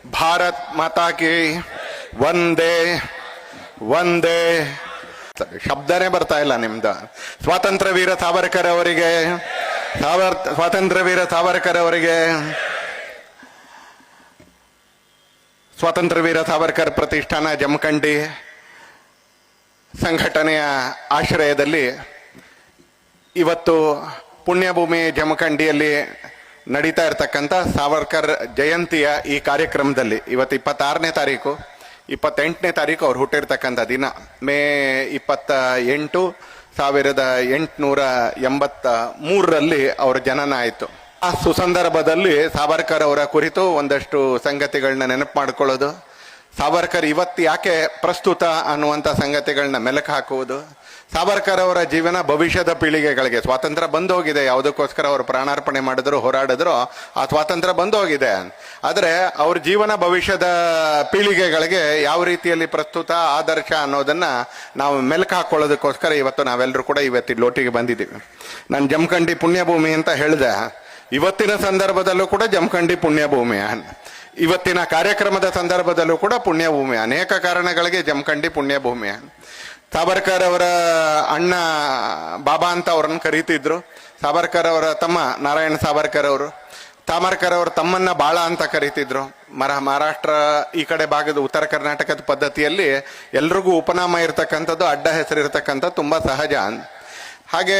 ಭಾರತ್ ಮಾತಾ ಕಿ ವಂದೇ ವಂದೇ. ಶಬ್ದನೇ ಬರ್ತಾ ಇಲ್ಲ ನಿಮ್ದು. ಸ್ವಾತಂತ್ರ್ಯ ವೀರ ಸಾವರ್ಕರ್ ಅವರಿಗೆ, ಸ್ವಾತಂತ್ರ್ಯ ವೀರ ಸಾವರ್ಕರ್ ಅವರಿಗೆ, ಸ್ವಾತಂತ್ರ್ಯ ವೀರ ಸಾವರ್ಕರ್ ಪ್ರತಿಷ್ಠಾನ ಜಮಖಂಡಿ ಸಂಘಟನೆಯ ಆಶ್ರಯದಲ್ಲಿ ಇವತ್ತು ಪುಣ್ಯಭೂಮಿ ಜಮಖಂಡಿಯಲ್ಲಿ ನಡೀತಾ ಇರತಕ್ಕಂಥ ಸಾವರ್ಕರ್ ಜಯಂತಿಯ ಈ ಕಾರ್ಯಕ್ರಮದಲ್ಲಿ ಇವತ್ತು 26ನೇ ತಾರೀಕು, 28ನೇ ತಾರೀಕು ಅವ್ರು ಹುಟ್ಟಿರ್ತಕ್ಕಂಥ ದಿನ. ಮೇ 28, 1883ರಲ್ಲಿ ಅವ್ರ ಜನನ ಆಯಿತು. ಆ ಸುಸಂದರ್ಭದಲ್ಲಿ ಸಾವರ್ಕರ್ ಅವರ ಕುರಿತು ಒಂದಷ್ಟು ಸಂಗತಿಗಳನ್ನ ನೆನಪು ಮಾಡ್ಕೊಳ್ಳೋದು, ಸಾವರ್ಕರ್ ಇವತ್ತು ಯಾಕೆ ಪ್ರಸ್ತುತ ಅನ್ನುವಂಥ ಸಂಗತಿಗಳನ್ನ ಮೆಲುಕು ಹಾಕುವುದು, ಸಾವರ್ಕರ್ ಅವರ ಜೀವನ ಭವಿಷ್ಯದ ಪೀಳಿಗೆಗಳಿಗೆ, ಸ್ವಾತಂತ್ರ್ಯ ಬಂದೋಗಿದೆ, ಯಾವುದಕ್ಕೋಸ್ಕರ ಅವರು ಪ್ರಾಣಾರ್ಪಣೆ ಮಾಡಿದ್ರು, ಹೋರಾಡಿದ್ರು, ಆ ಸ್ವಾತಂತ್ರ್ಯ ಬಂದೋಗಿದೆ, ಆದರೆ ಅವ್ರ ಜೀವನ ಭವಿಷ್ಯದ ಪೀಳಿಗೆಗಳಿಗೆ ಯಾವ ರೀತಿಯಲ್ಲಿ ಪ್ರಸ್ತುತ ಆದರ್ಶ ಅನ್ನೋದನ್ನ ನಾವು ಮೆಲುಕು ಹಾಕೊಳ್ಳೋದಕ್ಕೋಸ್ಕರ ಇವತ್ತು ನಾವೆಲ್ಲರೂ ಕೂಡ ಇವತ್ತಿನ ಲೋಟಿಗೆ ಬಂದಿದ್ದೀವಿ. ನಾನು ಜಮಖಂಡಿ ಪುಣ್ಯಭೂಮಿ ಅಂತ ಹೇಳಿದೆ. ಇವತ್ತಿನ ಸಂದರ್ಭದಲ್ಲೂ ಕೂಡ ಜಮಖಂಡಿ ಪುಣ್ಯಭೂಮಿ, ಇವತ್ತಿನ ಕಾರ್ಯಕ್ರಮದ ಸಂದರ್ಭದಲ್ಲೂ ಕೂಡ ಪುಣ್ಯಭೂಮಿ. ಅನೇಕ ಕಾರಣಗಳಿಗೆ ಜಮಖಂಡಿ ಪುಣ್ಯಭೂಮಿ. ಸಾವರ್ಕರ್ ಅವರ ಅಣ್ಣ ಬಾಬಾ ಅಂತ ಅವ್ರನ್ನ ಕರೀತಿದ್ರು. ಸಾವರ್ಕರ್ ಅವರ ತಮ್ಮ ನಾರಾಯಣ ಸಾವರ್ಕರ್ ಅವರು, ಸಾವರ್ಕರ್ ಅವರ ತಮ್ಮನ್ನ ಬಾಳ ಅಂತ ಕರೀತಿದ್ರು. ಮಹಾರಾಷ್ಟ್ರ ಈ ಕಡೆ ಭಾಗದ ಉತ್ತರ ಕರ್ನಾಟಕದ ಪದ್ಧತಿಯಲ್ಲಿ ಎಲ್ರಿಗೂ ಉಪನಾಮ ಇರ್ತಕ್ಕಂಥದ್ದು, ಅಡ್ಡ ಹೆಸರು ಇರ್ತಕ್ಕಂಥದ್ದು ತುಂಬಾ ಸಹಜ. ಹಾಗೆ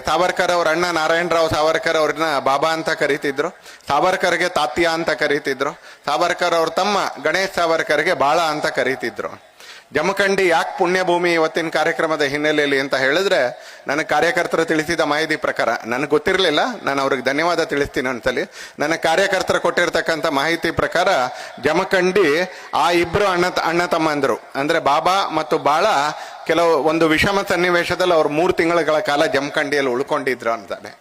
ಸಾವರ್ಕರ್ ಅವ್ರ ಅಣ್ಣ ನಾರಾಯಣರಾವ್ ಸಾವರ್ಕರ್ ಅವ್ರನ್ನ ಬಾಬಾ ಅಂತ ಕರೀತಿದ್ರು, ಸಾವರ್ಕರ್ಗೆ ತಾತ್ಯ ಅಂತ ಕರೀತಿದ್ರು, ಸಾವರ್ಕರ್ ಅವ್ರ ತಮ್ಮ ಗಣೇಶ್ ಸಾವರ್ಕರ್ಗೆ ಬಾಳ ಅಂತ ಕರೀತಿದ್ರು. ಜಮಖಂಡಿ ಯಾಕೆ ಪುಣ್ಯಭೂಮಿ ಇವತ್ತಿನ ಕಾರ್ಯಕ್ರಮದ ಹಿನ್ನೆಲೆಯಲ್ಲಿ ಅಂತ ಹೇಳಿದ್ರೆ, ನನ್ನ ಕಾರ್ಯಕರ್ತರು ತಿಳಿಸಿದ ಮಾಹಿತಿ ಪ್ರಕಾರ, ನನಗೆ ಗೊತ್ತಿರಲಿಲ್ಲ, ನಾನು ಅವ್ರಿಗೆ ಧನ್ಯವಾದ ತಿಳಿಸ್ತೀನಿ ಒಂದ್ಸಲಿ. ನನ್ನ ಕಾರ್ಯಕರ್ತರು ಕೊಟ್ಟಿರ್ತಕ್ಕಂಥ ಮಾಹಿತಿ ಪ್ರಕಾರ ಜಮಖಂಡಿ ಆ ಇಬ್ರು ಅಣ್ಣ ತಮ್ಮಂದ್ರು ಅಂದ್ರೆ ಬಾಬಾ ಮತ್ತು ಬಾಳ ಒಂದು ವಿಷಮ ಸನ್ನಿವೇಶದಲ್ಲಿ ಅವ್ರು 3 ತಿಂಗಳ ಕಾಲ ಜಮಖಂಡಿಯಲ್ಲಿ ಉಳ್ಕೊಂಡಿದ್ರು ಅಂತಾನೆ.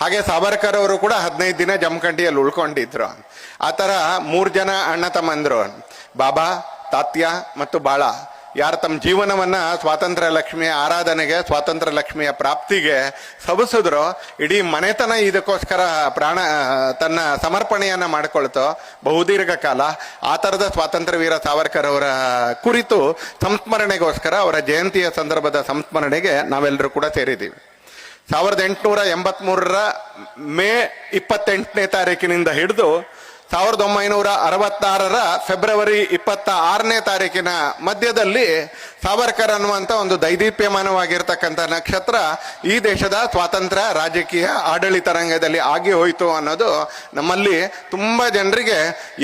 ಹಾಗೆ ಸಾವರ್ಕರ್ ಅವರು ಕೂಡ 15 ದಿನ ಜಮಖಂಡಿಯಲ್ಲಿ ಉಳ್ಕೊಂಡಿದ್ರು. ಆ ತರ 3 ಜನ ಅಣ್ಣ ತಮ್ಮಂದ್ರು, ಬಾಬಾ, ತಾತ್ಯ ಮತ್ತು ಬಾಳ, ಯಾರು ತಮ್ಮ ಜೀವನವನ್ನ ಸ್ವಾತಂತ್ರ್ಯ ಲಕ್ಷ್ಮಿಯ ಆರಾಧನೆಗೆ, ಸ್ವಾತಂತ್ರ್ಯ ಲಕ್ಷ್ಮಿಯ ಪ್ರಾಪ್ತಿಗೆ ಸವಿಸಿದ್ರು, ಇಡೀ ಮನೆತನ ಇದಕ್ಕೋಸ್ಕರ ತನ್ನ ಸಮರ್ಪಣೆಯನ್ನ ಮಾಡಿಕೊಳ್ತೋ ಬಹುದೀರ್ಘ ಕಾಲ. ಆ ತರದ ಸ್ವಾತಂತ್ರ್ಯ ವೀರ ಸಾವರ್ಕರ್ ಅವರ ಕುರಿತು ಸಂಸ್ಮರಣೆಗೋಸ್ಕರ, ಅವರ ಜಯಂತಿಯ ಸಂದರ್ಭದ ಸಂಸ್ಮರಣೆಗೆ ನಾವೆಲ್ಲರೂ ಕೂಡ ಸೇರಿದ್ದೀವಿ. 1883 ಮೇ 28ನೇ ತಾರೀಕಿನಿಂದ ಹಿಡಿದು 1966 ಫೆಬ್ರವರಿ 26ನೇ ತಾರೀಕಿನ ಮಧ್ಯದಲ್ಲಿ ಸಾವರ್ಕರ್ ಅನ್ನುವಂಥ ಒಂದು ದೈದೀಪ್ಯಮಾನವಾಗಿರ್ತಕ್ಕಂಥ ನಕ್ಷತ್ರ ಈ ದೇಶದ ಸ್ವಾತಂತ್ರ್ಯ ರಾಜಕೀಯ ಆಡಳಿತ ರಂಗದಲ್ಲಿ ಆಗಿ ಹೋಯಿತು ಅನ್ನೋದು ನಮ್ಮಲ್ಲಿ ತುಂಬಾ ಜನರಿಗೆ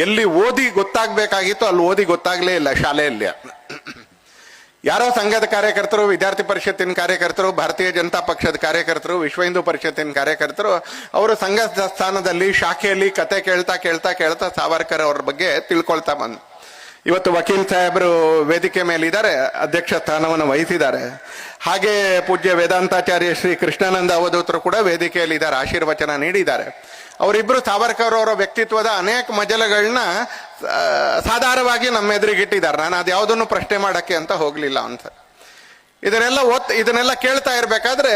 ಎಲ್ಲಿ ಓದಿ ಗೊತ್ತಾಗಬೇಕಾಗಿತ್ತು ಅಲ್ಲಿ ಓದಿ ಗೊತ್ತಾಗಲೇ ಇಲ್ಲ ಶಾಲೆಯಲ್ಲಿ. ಯಾರೋ ಸಂಘದ ಕಾರ್ಯಕರ್ತರು, ವಿದ್ಯಾರ್ಥಿ ಪರಿಷತ್ತಿನ ಕಾರ್ಯಕರ್ತರು, ಭಾರತೀಯ ಜನತಾ ಪಕ್ಷದ ಕಾರ್ಯಕರ್ತರು, ವಿಶ್ವ ಹಿಂದೂ ಪರಿಷತ್ತಿನ ಕಾರ್ಯಕರ್ತರು ಅವರು ಸಂಘ ಸ್ಥಾನದಲ್ಲಿ ಶಾಖೆಯಲ್ಲಿ ಕತೆ ಕೇಳ್ತಾ ಸಾವರ್ಕರ್ ಅವ್ರ ಬಗ್ಗೆ ತಿಳ್ಕೊಳ್ತಾ ಬಂದು ಇವತ್ತು ವಕೀಲ್ ಸಾಹೇಬರು ವೇದಿಕೆ ಮೇಲೆ ಇದ್ದಾರೆ, ಅಧ್ಯಕ್ಷ ಸ್ಥಾನವನ್ನು ವಹಿಸಿದ್ದಾರೆ. ಹಾಗೆ ಪೂಜ್ಯ ವೇದಾಂತಾಚಾರ್ಯ ಶ್ರೀ ಕೃಷ್ಣಾನಂದ ಅವಧೂತರು ಕೂಡ ವೇದಿಕೆಯಲ್ಲಿ ಇದ್ದಾರೆ, ಆಶೀರ್ವಚನ ನೀಡಿದ್ದಾರೆ. ಅವರಿಬ್ರು ಸಾವರ್ಕರ್ ಅವರ ವ್ಯಕ್ತಿತ್ವದ ಅನೇಕ ಮಜಲುಗಳನ್ನ ಸಾಧಾರಣವಾಗಿ ನಮ್ಮ ಎದುರಿಗಿಟ್ಟಿದ್ದಾರೆ. ನಾನು ಅದ್ಯಾವುದನ್ನು ಪ್ರಶ್ನೆ ಮಾಡಕ್ಕೆ ಅಂತ ಹೋಗ್ಲಿಲ್ಲ ಅಂತ. ಇದನ್ನೆಲ್ಲ ಕೇಳ್ತಾ ಇರ್ಬೇಕಾದ್ರೆ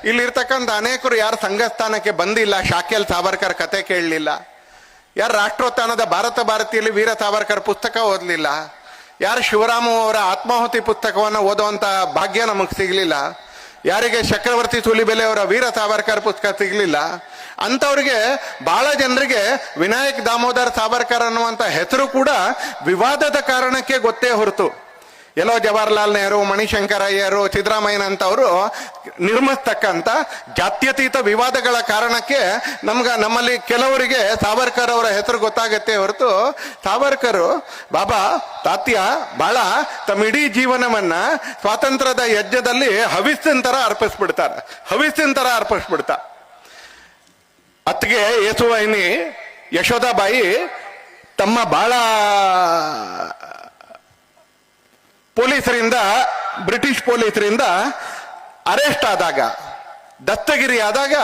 ಇಲ್ಲಿರ್ತಕ್ಕಂಥ ಅನೇಕರು ಯಾರು ಸಂಘಸ್ಥಾನಕ್ಕೆ ಬಂದಿಲ್ಲ, ಶಾಖೆಯಲ್ಲಿ ಸಾವರ್ಕರ್ ಕತೆ ಕೇಳಲಿಲ್ಲ, ಯಾರು ರಾಷ್ಟ್ರೋತ್ಥಾನದ ಭಾರತಿಯಲ್ಲಿ ವೀರ ಸಾವರ್ಕರ್ ಪುಸ್ತಕ ಓದಲಿಲ್ಲ, ಯಾರು ಶಿವರಾಮ ಅವರ ಆತ್ಮಾಹುತಿ ಪುಸ್ತಕವನ್ನು ಓದುವಂತ ಭಾಗ್ಯ ನಮಗೆ ಸಿಗ್ಲಿಲ್ಲ, ಯಾರಿಗೆ ಚಕ್ರವರ್ತಿ ಸೂಲಿಬೆಲೆ ಅವರ ವೀರ ಸಾವರ್ಕರ್ ಪುಸ್ತಕ ಸಿಗ್ಲಿಲ್ಲ, ಅಂತವ್ರಿಗೆ ಬಹಳ ಜನರಿಗೆ ವಿನಾಯಕ್ ದಾಮೋದರ್ ಸಾವರ್ಕರ್ ಅನ್ನುವಂಥ ಹೆಸರು ಕೂಡ ವಿವಾದದ ಕಾರಣಕ್ಕೆ ಗೊತ್ತೇ ಹೊರತು, ಎಲ್ಲೋ ಜವಾಹರ್ಲಾಲ್ ನೆಹರು, ಮಣಿಶಂಕರಯ್ಯರು, ಸಿದ್ದರಾಮಯ್ಯನಂತವರು ನಿರ್ಮಿಸ್ತಕ್ಕಂಥ ಜಾತ್ಯತೀತ ವಿವಾದಗಳ ಕಾರಣಕ್ಕೆ ನಮ್ಮಲ್ಲಿ ಕೆಲವರಿಗೆ ಸಾವರ್ಕರ್ ಅವರ ಹೆಸರು ಗೊತ್ತಾಗತ್ತೆ ಹೊರತು, ಸಾವರ್ಕರ್, ಬಾಬಾ, ತಾತ್ಯ, ಬಾಳ ತಮ್ಮ ಇಡೀ ಜೀವನವನ್ನ ಸ್ವಾತಂತ್ರ್ಯದ ಯಜ್ಞದಲ್ಲಿ ಹವಿಸ್ಸಿನ ತರ ಅರ್ಪಿಸ್ಬಿಡ್ತಾರೆ. ಅತ್ತಿಗೆ ಯೇಸುವಾಹಿನಿ ಯಶೋದಾಬಾಯಿ ತಮ್ಮ ಬಾಳ ಬ್ರಿಟಿಷ್ ಪೊಲೀಸರಿಂದ ಅರೆಸ್ಟ್ ಆದಾಗ, ದಸ್ತಗಿರಿ ಆದಾಗ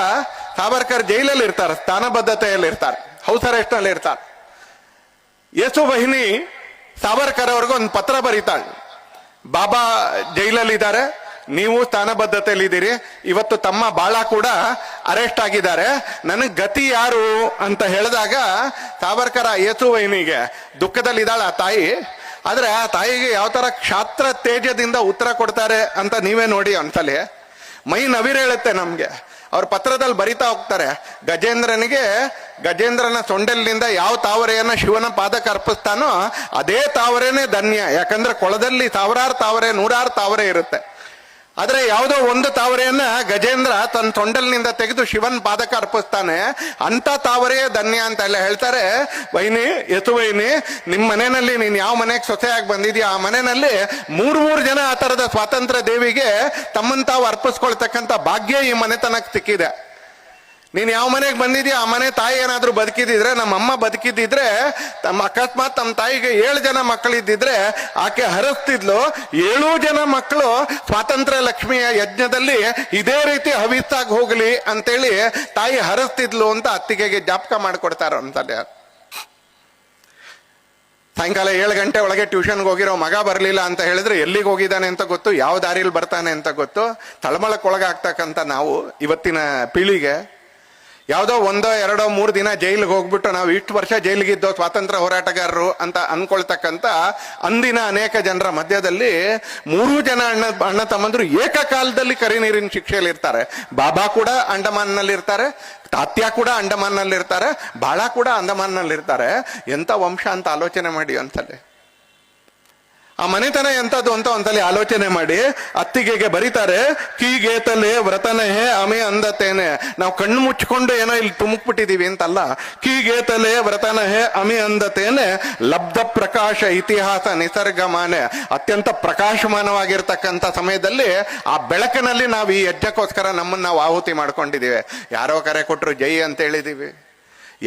ಸಾವರ್ಕರ್ ಜೈಲಲ್ಲಿ ಇರ್ತಾರೆ, ಸ್ಥಾನಬದ್ಧತೆಯಲ್ಲಿ ಇರ್ತಾರೆ, ಹೌಸ್ ಅರೆಸ್ಟ್ ನಲ್ಲಿ ಇರ್ತಾರೆ. ಯೇಸುವಾಹಿನಿ ಸಾವರ್ಕರ್ ಅವ್ರಿಗೆ ಒಂದು ಪತ್ರ ಬರೀತಾಳೆ, ಬಾಬಾ ಜೈಲಲ್ಲಿದ್ದಾರೆ, ನೀವು ಸ್ಥಾನಬದ್ಧತೆಯಲ್ಲಿದ್ದೀರಿ. ಇವತ್ತು ತಮ್ಮ ಬಾಳ ಕೂಡ ಅರೆಸ್ಟ್ ಆಗಿದ್ದಾರೆ. ನನಗ್ ಗತಿ ಯಾರು ಅಂತ ಹೇಳಿದಾಗ ಸಾವರ್ಕರ ಯೇಸುವೈನಿಗೆ ದುಃಖದಲ್ಲಿದ್ದಾಳ ಆ ತಾಯಿ. ಆದ್ರೆ ಆ ತಾಯಿಗೆ ಯಾವ ತರ ಕ್ಷಾತ್ರ ತೇಜದಿಂದ ಉತ್ತರ ಕೊಡ್ತಾರೆ ಅಂತ ನೀವೇ ನೋಡಿ ಒಂದ್ಸಲಿ. ಮೈ ನವಿರೇಳುತ್ತೆ ನಮ್ಗೆ. ಅವ್ರ ಪತ್ರದಲ್ಲಿ ಬರಿತಾ ಹೋಗ್ತಾರೆ, ಗಜೇಂದ್ರನ ಸೊಂಡೆಲ್ನಿಂದ ಯಾವ ತಾವರೆಯನ್ನ ಶಿವನ ಪಾದಕ್ಕೆ ಅರ್ಪಿಸ್ತಾನೋ ಅದೇ ತಾವರೆನೇ ಧನ್ಯ. ಯಾಕಂದ್ರೆ ಕೊಳದಲ್ಲಿ ಸಾವಿರಾರು ತಾವರೆ, ನೂರಾರು ತಾವರೆ ಇರುತ್ತೆ. ಆದ್ರೆ ಯಾವುದೋ ಒಂದು ತಾವರೆಯನ್ನ ಗಜೇಂದ್ರ ತನ್ನ ಸೊಂಡಲ್ನಿಂದ ತೆಗೆದು ಶಿವನ್ ಪಾದಕ್ಕೆ ಅರ್ಪಿಸ್ತಾನೆ, ಅಂತ ತಾವರೆಯೇ ಧನ್ಯ ಅಂತ ಎಲ್ಲ ಹೇಳ್ತಾರೆ. ವೈನಿ, ಯಸುವೈನಿ, ನಿಮ್ ಮನೆಯಲ್ಲಿ ನೀನ್ ಯಾವ ಮನೆಗೆ ಸೊಸೆಯಾಗಿ ಬಂದಿದ್ಯಾ ಆ ಮನೆಯಲ್ಲಿ ಮೂರು ಜನ ಆ ತರದ ಸ್ವಾತಂತ್ರ್ಯ ದೇವಿಗೆ ತಮ್ಮನ್ ತಾವು ಅರ್ಪಿಸ್ಕೊಳ್ತಕ್ಕಂಥ ಭಾಗ್ಯ ಈ ಮನೆತನಕ್ಕೆ ಸಿಕ್ಕಿದೆ. ನೀನ್ ಯಾವ ಮನೆಗೆ ಬಂದಿದ್ಯಾ ಆ ಮನೆ ತಾಯಿ ಏನಾದ್ರೂ ಬದುಕಿದಿದ್ರೆ, ನಮ್ಮ ಅಮ್ಮ ಬದುಕಿದ್ದಿದ್ರೆ, ಅಕಸ್ಮಾತ್ ತಮ್ಮ ತಾಯಿಗೆ 7 ಜನ ಮಕ್ಕಳಿದ್ದಿದ್ರೆ ಆಕೆ ಹರಸ್ತಿದ್ಲು. 7 ಜನ ಮಕ್ಕಳು ಸ್ವಾತಂತ್ರ್ಯ ಲಕ್ಷ್ಮಿಯ ಯಜ್ಞದಲ್ಲಿ ಇದೇ ರೀತಿ ಹವಿಸ್ಸಾಗಿ ಹೋಗ್ಲಿ ಅಂತೇಳಿ ತಾಯಿ ಹರಸ್ತಿದ್ಲು ಅಂತ ಅತ್ತಿಗೆಗೆ ಜ್ಞಾಪಕ ಮಾಡಿಕೊಡ್ತಾರ ಅಂತಾರೆ. ಸಾಯಂಕಾಲ 7 ಗಂಟೆ ಒಳಗೆ ಟ್ಯೂಷನ್ಗೆ ಹೋಗಿರೋ ಮಗ ಬರಲಿಲ್ಲ ಅಂತ ಹೇಳಿದ್ರೆ ಎಲ್ಲಿಗೆ ಹೋಗಿದ್ದಾನೆ ಅಂತ ಗೊತ್ತು, ಯಾವ ದಾರಿಯಲ್ಲಿ ಬರ್ತಾನೆ ಅಂತ ಗೊತ್ತು. ತಳಮಳಕ್ಕೊಳಗಾಗ್ತಕ್ಕಂಥ ನಾವು ಇವತ್ತಿನ ಪೀಳಿಗೆ ಯಾವುದೋ 1, 2, 3 ದಿನ ಜೈಲಿಗೆ ಹೋಗ್ಬಿಟ್ಟು ನಾವು ಇಷ್ಟು ವರ್ಷ ಜೈಲಿಗಿದ್ದೋ ಸ್ವಾತಂತ್ರ್ಯ ಹೋರಾಟಗಾರರು ಅಂತ ಅನ್ಕೊಳ್ತಕ್ಕಂಥ ಅಂದಿನ ಅನೇಕ ಜನರ ಮಧ್ಯದಲ್ಲಿ 3 ಜನ ಅಣ್ಣ ತಮ್ಮಂದ್ರು ಏಕಕಾಲದಲ್ಲಿ ಕರಿ ನೀರಿನ ಶಿಕ್ಷೆಯಲ್ಲಿ ಇರ್ತಾರೆ. ಬಾಬಾ ಕೂಡ ಅಂಡಮಾನ್ನಲ್ಲಿರ್ತಾರೆ, ತಾತ್ಯ ಕೂಡ ಅಂಡಮಾನ್ನಲ್ಲಿರ್ತಾರೆ, ಬಾಳ ಕೂಡ ಅಂಡಮಾನ್ನಲ್ಲಿರ್ತಾರೆ. ಎಂತ ವಂಶ ಅಂತ ಆಲೋಚನೆ ಮಾಡಿ ಒಂದ್ಸಲಿ. ಆ ಮನೆತನ ಎಂತದ್ದು ಅಂತ ಒಂದ್ಸಲಿ ಆಲೋಚನೆ ಮಾಡಿ ಅತ್ತಿಗೆಗೆ ಬರೀತಾರೆ, ಕೀಗೇತಲೆ ವ್ರತನಹೇ ಅಮೆ ಅಂದತೇನೆ. ನಾವು ಕಣ್ಣು ಮುಚ್ಕೊಂಡು ಏನೋ ಇಲ್ಲಿ ತುಮುಕ್ಬಿಟ್ಟಿದೀವಿ ಅಂತಲ್ಲ. ಕೀಗೇತಲೆ ವ್ರತನಹೇ ಅಮೆ ಅಂದತೇನೆ ಲಬ್ಧ ಪ್ರಕಾಶ ಇತಿಹಾಸ ನಿಸರ್ಗಮಾನೆ. ಅತ್ಯಂತ ಪ್ರಕಾಶಮಾನವಾಗಿರ್ತಕ್ಕಂಥ ಸಮಯದಲ್ಲಿ ಆ ಬೆಳಕಿನಲ್ಲಿ ನಾವು ಈ ಯಜ್ಞಕ್ಕೋಸ್ಕರ ನಮ್ಮನ್ನ ನಾವು ಆಹುತಿ ಮಾಡ್ಕೊಂಡಿದೀವಿ. ಯಾರೋ ಕರೆ ಕೊಟ್ರು ಜೈ ಅಂತ ಹೇಳಿದೀವಿ,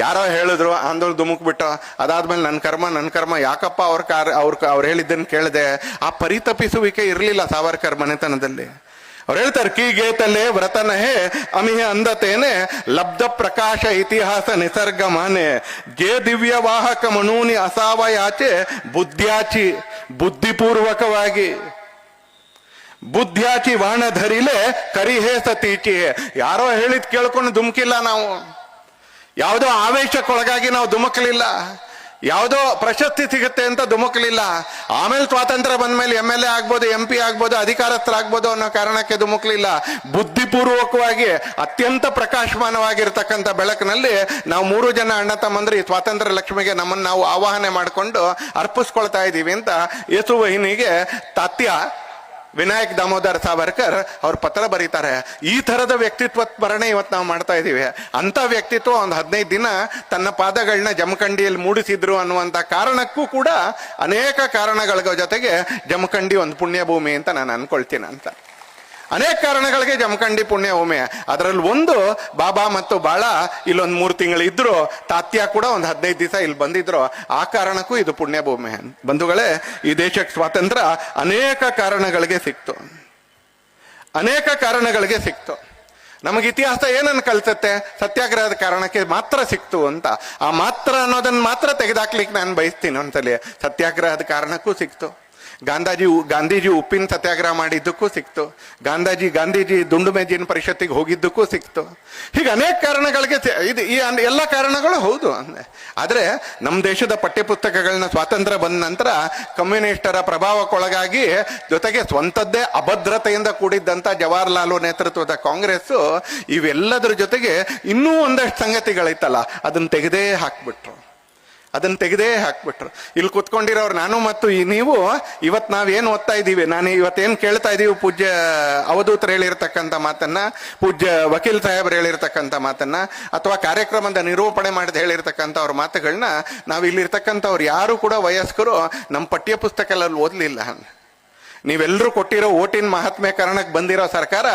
ಯಾರೋ ಹೇಳಿದ್ರು ಆಂದೋಲ್ ಧುಮುಕ್ಬಿಟ್ಟು, ಅದಾದ್ಮೇಲೆ ನನ್ನ ಕರ್ಮ ಯಾಕಪ್ಪ ಅವ್ರು ಹೇಳಿದ್ದನ್ನು ಕೇಳಿದೆ. ಆ ಪರಿತಪಿಸುವಿಕೆ ಇರಲಿಲ್ಲ ಸಾವರ್ಕರ್ ಮನೆತನದಲ್ಲಿ. ಅವ್ರು ಹೇಳ್ತಾರೆ, ಕೀಗೇತಲೆ ವ್ರತನಹೇ ಅಮಿಹೆ ಅಂದತೇನೆ ಲಬ್ಧ ಪ್ರಕಾಶ ಇತಿಹಾಸ ನಿಸರ್ಗ ಮಾನೆ. ಜೇ ದಿವ್ಯವಾಹಕ ಮನೂನಿ ಅಸಾವಯಾಚೆ ಬುದ್ಧ್ಯಾಚಿ, ಬುದ್ಧಿಪೂರ್ವಕವಾಗಿ ಬುದ್ಧ್ಯಾಚಿ ವಾಣ ಧರಿಲೆ ಕರಿಹೇ ಸತೀಚಿ. ಯಾರೋ ಹೇಳಿದ್ ಕೇಳ್ಕೊಂಡು ಧುಮುಕಿಲ್ಲ ನಾವು, ಯಾವುದೋ ಆವೇಶಕ್ಕೊಳಗಾಗಿ ನಾವು ಧುಮುಕಲಿಲ್ಲ, ಯಾವುದೋ ಪ್ರಶಸ್ತಿ ಸಿಗುತ್ತೆ ಅಂತ ಧುಮುಕಲಿಲ್ಲ. ಆಮೇಲೆ ಸ್ವಾತಂತ್ರ್ಯ ಬಂದ್ಮೇಲೆ MLA ಆಗ್ಬೋದು, MP ಆಗ್ಬೋದು, ಅಧಿಕಾರಸ್ಥರಾಗ್ಬೋದು ಅನ್ನೋ ಕಾರಣಕ್ಕೆ ಧುಮುಕಲಿಲ್ಲ. ಬುದ್ಧಿಪೂರ್ವಕವಾಗಿ ಅತ್ಯಂತ ಪ್ರಕಾಶಮಾನವಾಗಿರ್ತಕ್ಕಂಥ ಬೆಳಕಿನಲ್ಲಿ ನಾವು 3 ಜನ ಅಣ್ಣ ತಮ್ಮಂದ್ರೆ ಈ ಸ್ವಾತಂತ್ರ್ಯ ಲಕ್ಷ್ಮಿಗೆ ನಮ್ಮನ್ನು ನಾವು ಆವಾಹನೆ ಮಾಡಿಕೊಂಡು ಅರ್ಪಿಸ್ಕೊಳ್ತಾ ಇದ್ದೀವಿ ಅಂತ ಯೇಸುವಹಿನಿಗೆ ತಾತ್ಯ ವಿನಾಯಕ್ ದಾಮೋದರ್ ಸಾವರ್ಕರ್ ಅವ್ರ ಪತ್ರ ಬರೀತಾರೆ. ಈ ತರದ ವ್ಯಕ್ತಿತ್ವ ಸ್ಮರಣೆ ಇವತ್ತು ನಾವು ಮಾಡ್ತಾ ಇದ್ದೀವಿ. ಅಂತ ವ್ಯಕ್ತಿತ್ವ ಒಂದು 15 ದಿನ ತನ್ನ ಪಾದಗಳನ್ನ ಜಮಖಂಡಿಯಲ್ಲಿ ಮೂಡಿಸಿದ್ರು ಅನ್ನುವಂಥ ಕಾರಣಕ್ಕೂ ಕೂಡ ಅನೇಕ ಕಾರಣಗಳ ಜೊತೆಗೆ ಜಮಖಂಡಿ ಒಂದು ಪುಣ್ಯ ಭೂಮಿ ಅಂತ ನಾನು ಅನ್ಕೊಳ್ತೀನಿ ಅಂತ. ಅನೇಕ ಕಾರಣಗಳಿಗೆ ಜಮಖಂಡಿ ಪುಣ್ಯ ಭೂಮಿ. ಅದರಲ್ಲಿ ಒಂದು ಬಾಬಾ ಮತ್ತು ಬಾಳ ಇಲ್ಲೊಂದು 3 ತಿಂಗಳು ಇದ್ರು, ತಾತ್ಯ ಕೂಡ ಒಂದು 15 ದಿವಸ ಇಲ್ಲಿ ಬಂದಿದ್ರು. ಆ ಕಾರಣಕ್ಕೂ ಇದು ಪುಣ್ಯ ಭೂಮಿ. ಬಂಧುಗಳೇ, ಈ ದೇಶಕ್ಕೆ ಸ್ವಾತಂತ್ರ್ಯ ಅನೇಕ ಕಾರಣಗಳಿಗೆ ಸಿಕ್ತು. ನಮಗೆ ಇತಿಹಾಸ ಏನನ್ನು ಕಲ್ಸುತ್ತೆ? ಸತ್ಯಾಗ್ರಹದ ಕಾರಣಕ್ಕೆ ಮಾತ್ರ ಸಿಕ್ತು ಅಂತ. ಆ ಮಾತ್ರ ಅನ್ನೋದನ್ನ ಮಾತ್ರ ತೆಗೆದಾಕ್ಲಿಕ್ಕೆ ನಾನು ಬಯಸ್ತೀನಿ. ಒಂದ್ಸಲಿ ಸತ್ಯಾಗ್ರಹದ ಕಾರಣಕ್ಕೂ ಸಿಕ್ತು, ಗಾಂಧೀಜಿ ಉಪ್ಪಿನ ಸತ್ಯಾಗ್ರಹ ಮಾಡಿದ್ದಕ್ಕೂ ಸಿಕ್ತು, ಗಾಂಧೀಜಿ ದುಂಡು ಮೇಜಿನ ಪರಿಷತ್ತಿಗೆ ಹೋಗಿದ್ದಕ್ಕೂ ಸಿಕ್ತು. ಹೀಗೆ ಅನೇಕ ಕಾರಣಗಳಿಗೆ ಈ ಎಲ್ಲ ಕಾರಣಗಳು ಹೌದು. ಆದ್ರೆ ನಮ್ಮ ದೇಶದ ಪಠ್ಯಪುಸ್ತಕಗಳನ್ನ ಸ್ವಾತಂತ್ರ್ಯ ಬಂದ ನಂತರ ಕಮ್ಯುನಿಸ್ಟರ ಪ್ರಭಾವಕ್ಕೊಳಗಾಗಿ, ಜೊತೆಗೆ ಸ್ವಂತದ್ದೇ ಅಭದ್ರತೆಯಿಂದ ಕೂಡಿದ್ದಂತ ಜವಾಹರ್ಲಾಲ್ ನೇತೃತ್ವದ ಕಾಂಗ್ರೆಸ್ ಇವೆಲ್ಲದರ ಜೊತೆಗೆ ಇನ್ನೂ ಒಂದಷ್ಟು ಸಂಗತಿಗಳಿತ್ತಲ್ಲ, ಅದನ್ನ ತೆಗೆದೇ ಹಾಕ್ಬಿಟ್ರು. ಇಲ್ಲಿ ಕುತ್ಕೊಂಡಿರೋರು ನಾನು ಮತ್ತು ನೀವು ಇವತ್ತು ನಾವೇನು ಓದ್ತಾ ಇದ್ದೀವಿ, ನಾನು ಇವತ್ತೇನು ಕೇಳ್ತಾ ಇದ್ದೀವಿ, ಪೂಜ್ಯ ಅವಧೂತರು ಹೇಳಿರ್ತಕ್ಕಂಥ ಮಾತನ್ನ, ಪೂಜ್ಯ ವಕೀಲ್ ಸಾಹೇಬರು ಹೇಳಿರ್ತಕ್ಕಂಥ ಮಾತನ್ನ, ಅಥವಾ ಕಾರ್ಯಕ್ರಮದ ನಿರೂಪಣೆ ಮಾಡಿದ ಹೇಳಿರ್ತಕ್ಕಂಥ ಅವ್ರ ಮಾತುಗಳನ್ನ ನಾವು ಇಲ್ಲಿರ್ತಕ್ಕಂಥವ್ರು ಯಾರು ಕೂಡ ವಯಸ್ಕರು ನಮ್ಮ ಪಠ್ಯ ಪುಸ್ತಕಗಳಲ್ಲಿ ಓದಲಿಲ್ಲ. ನೀವೆಲ್ಲರೂ ಕೊಟ್ಟಿರೋ ಓಟಿನ ಮಹಾತ್ಮೆ ಕಾರಣಕ್ಕೆ ಬಂದಿರೋ ಸರ್ಕಾರ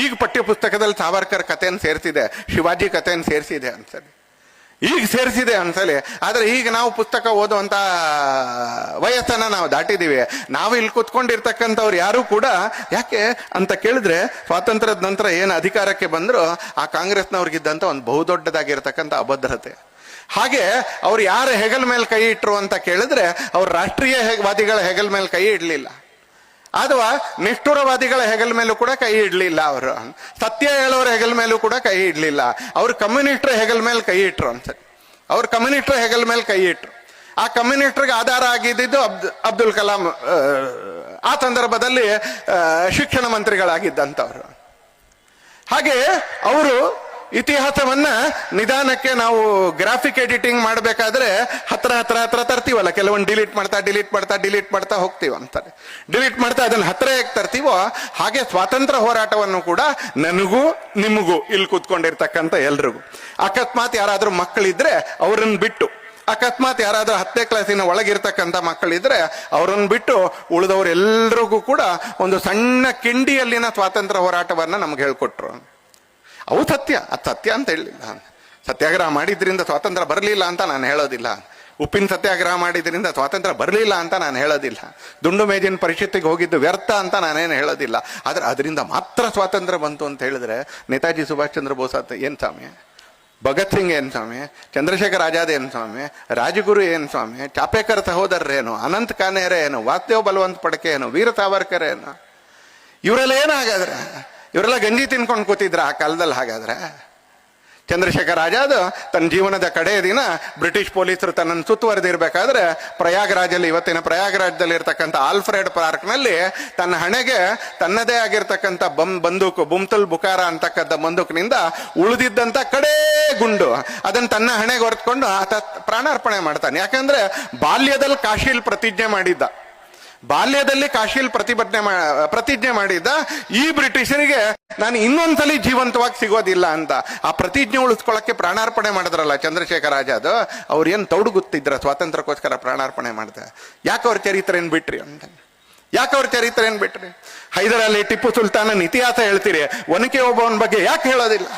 ಈಗ ಪಠ್ಯ ಪುಸ್ತಕದಲ್ಲಿ ಸಾವರ್ಕರ್ ಕಥೆಯನ್ನು ಸೇರಿಸಿದೆ, ಶಿವಾಜಿ ಕಥೆಯನ್ನು ಸೇರಿಸಿದೆ ಅನ್ಸಲಿ. ಆದ್ರೆ ಈಗ ನಾವು ಪುಸ್ತಕ ಓದುವಂತ ವಯಸ್ಸನ್ನ ನಾವು ದಾಟಿದೀವಿ. ನಾವು ಇಲ್ಲಿ ಕುತ್ಕೊಂಡಿರ್ತಕ್ಕಂಥವ್ರು ಯಾರು ಕೂಡ ಯಾಕೆ ಅಂತ ಕೇಳಿದ್ರೆ, ಸ್ವಾತಂತ್ರ್ಯದ ನಂತರ ಏನು ಅಧಿಕಾರಕ್ಕೆ ಬಂದ್ರು ಆ ಕಾಂಗ್ರೆಸ್ನವ್ರಿಗಿದ್ದಂತ ಒಂದು ಬಹುದೊಡ್ಡದಾಗಿರ್ತಕ್ಕಂಥ ಅಭದ್ರತೆ. ಹಾಗೆ ಅವ್ರು ಯಾರ ಹೆಗಲ ಮೇಲೆ ಕೈ ಇಟ್ರು ಅಂತ ಕೇಳಿದ್ರೆ, ಅವ್ರು ರಾಷ್ಟ್ರೀಯವಾದಿಗಳ ಹೆಗಲ ಮೇಲೆ ಕೈ ಇಡ್ಲಿಲ್ಲ. ಅಥವಾ ನಿಷ್ಠುರವಾದಿಗಳ ಹೆಗಲ ಮೇಲೂ ಕೂಡ ಕೈ ಇಡ್ಲಿಲ್ಲ ಅವರು, ಸತ್ಯ ಹೇಳೋರ ಹೆಗಲ ಮೇಲೂ ಕೂಡ ಕೈ ಇಡ್ಲಿಲ್ಲ. ಅವ್ರು ಕಮ್ಯುನಿಸ್ಟರ್ ಹೆಗಲ ಮೇಲೆ ಕೈ ಇಟ್ರು ಅನ್ಸತ್ತೆ. ಅವ್ರು ಕಮ್ಯುನಿಸ್ಟರ್ ಹೆಗಲ ಮೇಲೆ ಕೈ ಇಟ್ರು. ಆ ಕಮ್ಯುನಿಸ್ಟರ್ಗೆ ಆಧಾರ ಆಗಿದ್ದು ಅಬ್ದುಲ್ ಕಲಾಂ ಆ ಸಂದರ್ಭದಲ್ಲಿ ಶಿಕ್ಷಣ ಮಂತ್ರಿಗಳಾಗಿದ್ದಂಥವ್ರು. ಹಾಗೆ ಅವರು ಇತಿಹಾಸವನ್ನ ನಿಧಾನಕ್ಕೆ ನಾವು ಗ್ರಾಫಿಕ್ ಎಡಿಟಿಂಗ್ ಮಾಡಬೇಕಾದ್ರೆ ಹತ್ರ ತರ್ತೀವಲ್ಲ, ಕೆಲವೊಂದು ಡಿಲೀಟ್ ಮಾಡ್ತಾ ಹೋಗ್ತೀವ ಅಂತಾರೆ. ಡಿಲೀಟ್ ಮಾಡ್ತಾ ಅದನ್ನ ಹತ್ರ ಹೇಗೆ ತರ್ತೀವೋ ಹಾಗೆ ಸ್ವಾತಂತ್ರ್ಯ ಹೋರಾಟವನ್ನು ಕೂಡ ನನಗೂ ನಿಮಗೂ ಇಲ್ಲಿ ಕೂತ್ಕೊಂಡಿರ್ತಕ್ಕಂಥ ಎಲ್ರಿಗೂ, ಅಕಸ್ಮಾತ್ ಯಾರಾದ್ರೂ ಮಕ್ಕಳಿದ್ರೆ ಅವ್ರನ್ನ ಬಿಟ್ಟು, ಅಕಸ್ಮಾತ್ ಯಾರಾದ್ರೂ 10ನೇ ಕ್ಲಾಸಿನ ಒಳಗಿರ್ತಕ್ಕಂಥ ಮಕ್ಕಳಿದ್ರೆ ಅವ್ರನ್ನ ಬಿಟ್ಟು ಉಳಿದವರೆಲ್ಲರಿಗೂ ಕೂಡ ಒಂದು ಸಣ್ಣ ಕಿಂಡಿಯಲ್ಲಿನ ಸ್ವಾತಂತ್ರ್ಯ ಹೋರಾಟವನ್ನ ನಮ್ಗೆ ಹೇಳ್ಕೊಟ್ರು. ಅವು ಸತ್ಯ, ಅದು ಸತ್ಯ ಅಂತ ಹೇಳಲಿಲ್ಲ. ಸತ್ಯಾಗ್ರಹ ಮಾಡಿದ್ರಿಂದ ಸ್ವಾತಂತ್ರ್ಯ ಬರಲಿಲ್ಲ ಅಂತ ನಾನು ಹೇಳೋದಿಲ್ಲ. ಉಪ್ಪಿನ ಸತ್ಯಾಗ್ರಹ ಮಾಡಿದ್ರಿಂದ ಸ್ವಾತಂತ್ರ್ಯ ಬರಲಿಲ್ಲ ಅಂತ ನಾನು ಹೇಳೋದಿಲ್ಲ. ದುಂಡು ಮೇಜಿನ ಪರಿಷತ್ತಿಗೆ ಹೋಗಿದ್ದು ವ್ಯರ್ಥ ಅಂತ ನಾನೇನು ಹೇಳೋದಿಲ್ಲ. ಆದ್ರೆ ಅದರಿಂದ ಮಾತ್ರ ಸ್ವಾತಂತ್ರ್ಯ ಬಂತು ಅಂತ ಹೇಳಿದ್ರೆ ನೇತಾಜಿ ಸುಭಾಷ್ ಚಂದ್ರ ಬೋಸ್ ಏನ್ ಸ್ವಾಮಿ, ಭಗತ್ ಸಿಂಗ್ ಏನ್ ಸ್ವಾಮಿ, ಚಂದ್ರಶೇಖರ್ ಆಜಾದ್ ಏನ್ ಸ್ವಾಮಿ, ರಾಜಗುರು ಏನ್ ಸ್ವಾಮಿ, ಚಾಪೇಕರ್ ಸಹೋದರರೇನು, ಅನಂತ್ ಕಾನೇರ ಏನು, ವಾಸುದೇವ್ ಬಲವಂತ್ ಪಡಕೆ ಏನು, ವೀರ ಸಾವರ್ಕರ್ ಏನು, ಇವರೆಲ್ಲ ಏನಾಗಾದ್ರೆ ಇವರೆಲ್ಲ ಗಂಜಿ ತಿನ್ಕೊಂಡು ಕೂತಿದ್ರ ಆ ಕಾಲದಲ್ಲಿ? ಹಾಗಾದ್ರೆ ಚಂದ್ರಶೇಖರ್ ಆಜಾದ್ ತನ್ನ ಜೀವನದ ಕಡೆಯ ದಿನ ಬ್ರಿಟಿಷ್ ಪೊಲೀಸರು ತನ್ನನ್ನು ಸುತ್ತುವರೆದಿರ್ಬೇಕಾದ್ರೆ ಪ್ರಯಾಗ್ರಾಜಲ್ಲಿ, ಇವತ್ತಿನ ಪ್ರಯಾಗ್ರಾಜ್ದಲ್ಲಿ ಇರ್ತಕ್ಕಂಥ ಆಲ್ಫ್ರೆಡ್ ಪಾರ್ಕ್ ನಲ್ಲಿ ತನ್ನ ಹಣೆಗೆ ತನ್ನದೇ ಆಗಿರ್ತಕ್ಕಂಥ ಬಂದೂಕು ಬುಮ್ತುಲ್ ಬುಖಾರ ಅಂತಕ್ಕಂಥ ಬಂದೂಕಿನಿಂದ ಉಳಿದಿದ್ದಂತ ಕಡೇ ಗುಂಡು ಅದನ್ನ ತನ್ನ ಹಣೆಗೆ ಹೊರತ್ಕೊಂಡು ಆತ ಪ್ರಾಣಾರ್ಪಣೆ ಮಾಡ್ತಾನೆ. ಯಾಕಂದ್ರೆ ಬಾಲ್ಯದಲ್ಲಿ ಕಾಶಿಲ್ ಪ್ರತಿಜ್ಞೆ ಮಾಡಿದ್ದ, ಬಾಲ್ಯದಲ್ಲಿ ಕಾಶಿಲ್ ಪ್ರತಿಜ್ಞೆ ಮಾಡಿದ್ದ, ಈ ಬ್ರಿಟಿಷರಿಗೆ ನಾನು ಇನ್ನೊಂದ್ಸಲಿ ಜೀವಂತವಾಗಿ ಸಿಗೋದಿಲ್ಲ ಅಂತ. ಆ ಪ್ರತಿಜ್ಞೆ ಉಳಿಸ್ಕೊಳ್ಳಕ್ಕೆ ಪ್ರಾಣಾರ್ಪಣೆ ಮಾಡಿದ್ರಲ್ಲ ಚಂದ್ರಶೇಖರ್ ಆಜಾದ್, ಅವ್ರು ಏನ್ ತೌಡುಗುತ್ತಿದ್ರ ಸ್ವಾತಂತ್ರ್ಯಕ್ಕೋಸ್ಕರ ಪ್ರಾಣಾರ್ಪಣೆ ಮಾಡಿದೆ. ಯಾಕೆ ಅವ್ರ ಚರಿತ್ರೆ ಏನ್ ಬಿಟ್ರಿ ಅಂತ? ಯಾಕೆ ಅವ್ರ ಚರಿತ್ರೆ ಏನ್ ಬಿಟ್ರಿ? ಹೈದರಾಲಿ ಟಿಪ್ಪು ಸುಲ್ತಾನನ್ ಇತಿಹಾಸ ಹೇಳ್ತೀರಿ, ಒನಕೆ ಓಬವ್ವನ ಬಗ್ಗೆ ಯಾಕೆ ಹೇಳೋದಿಲ್ಲ?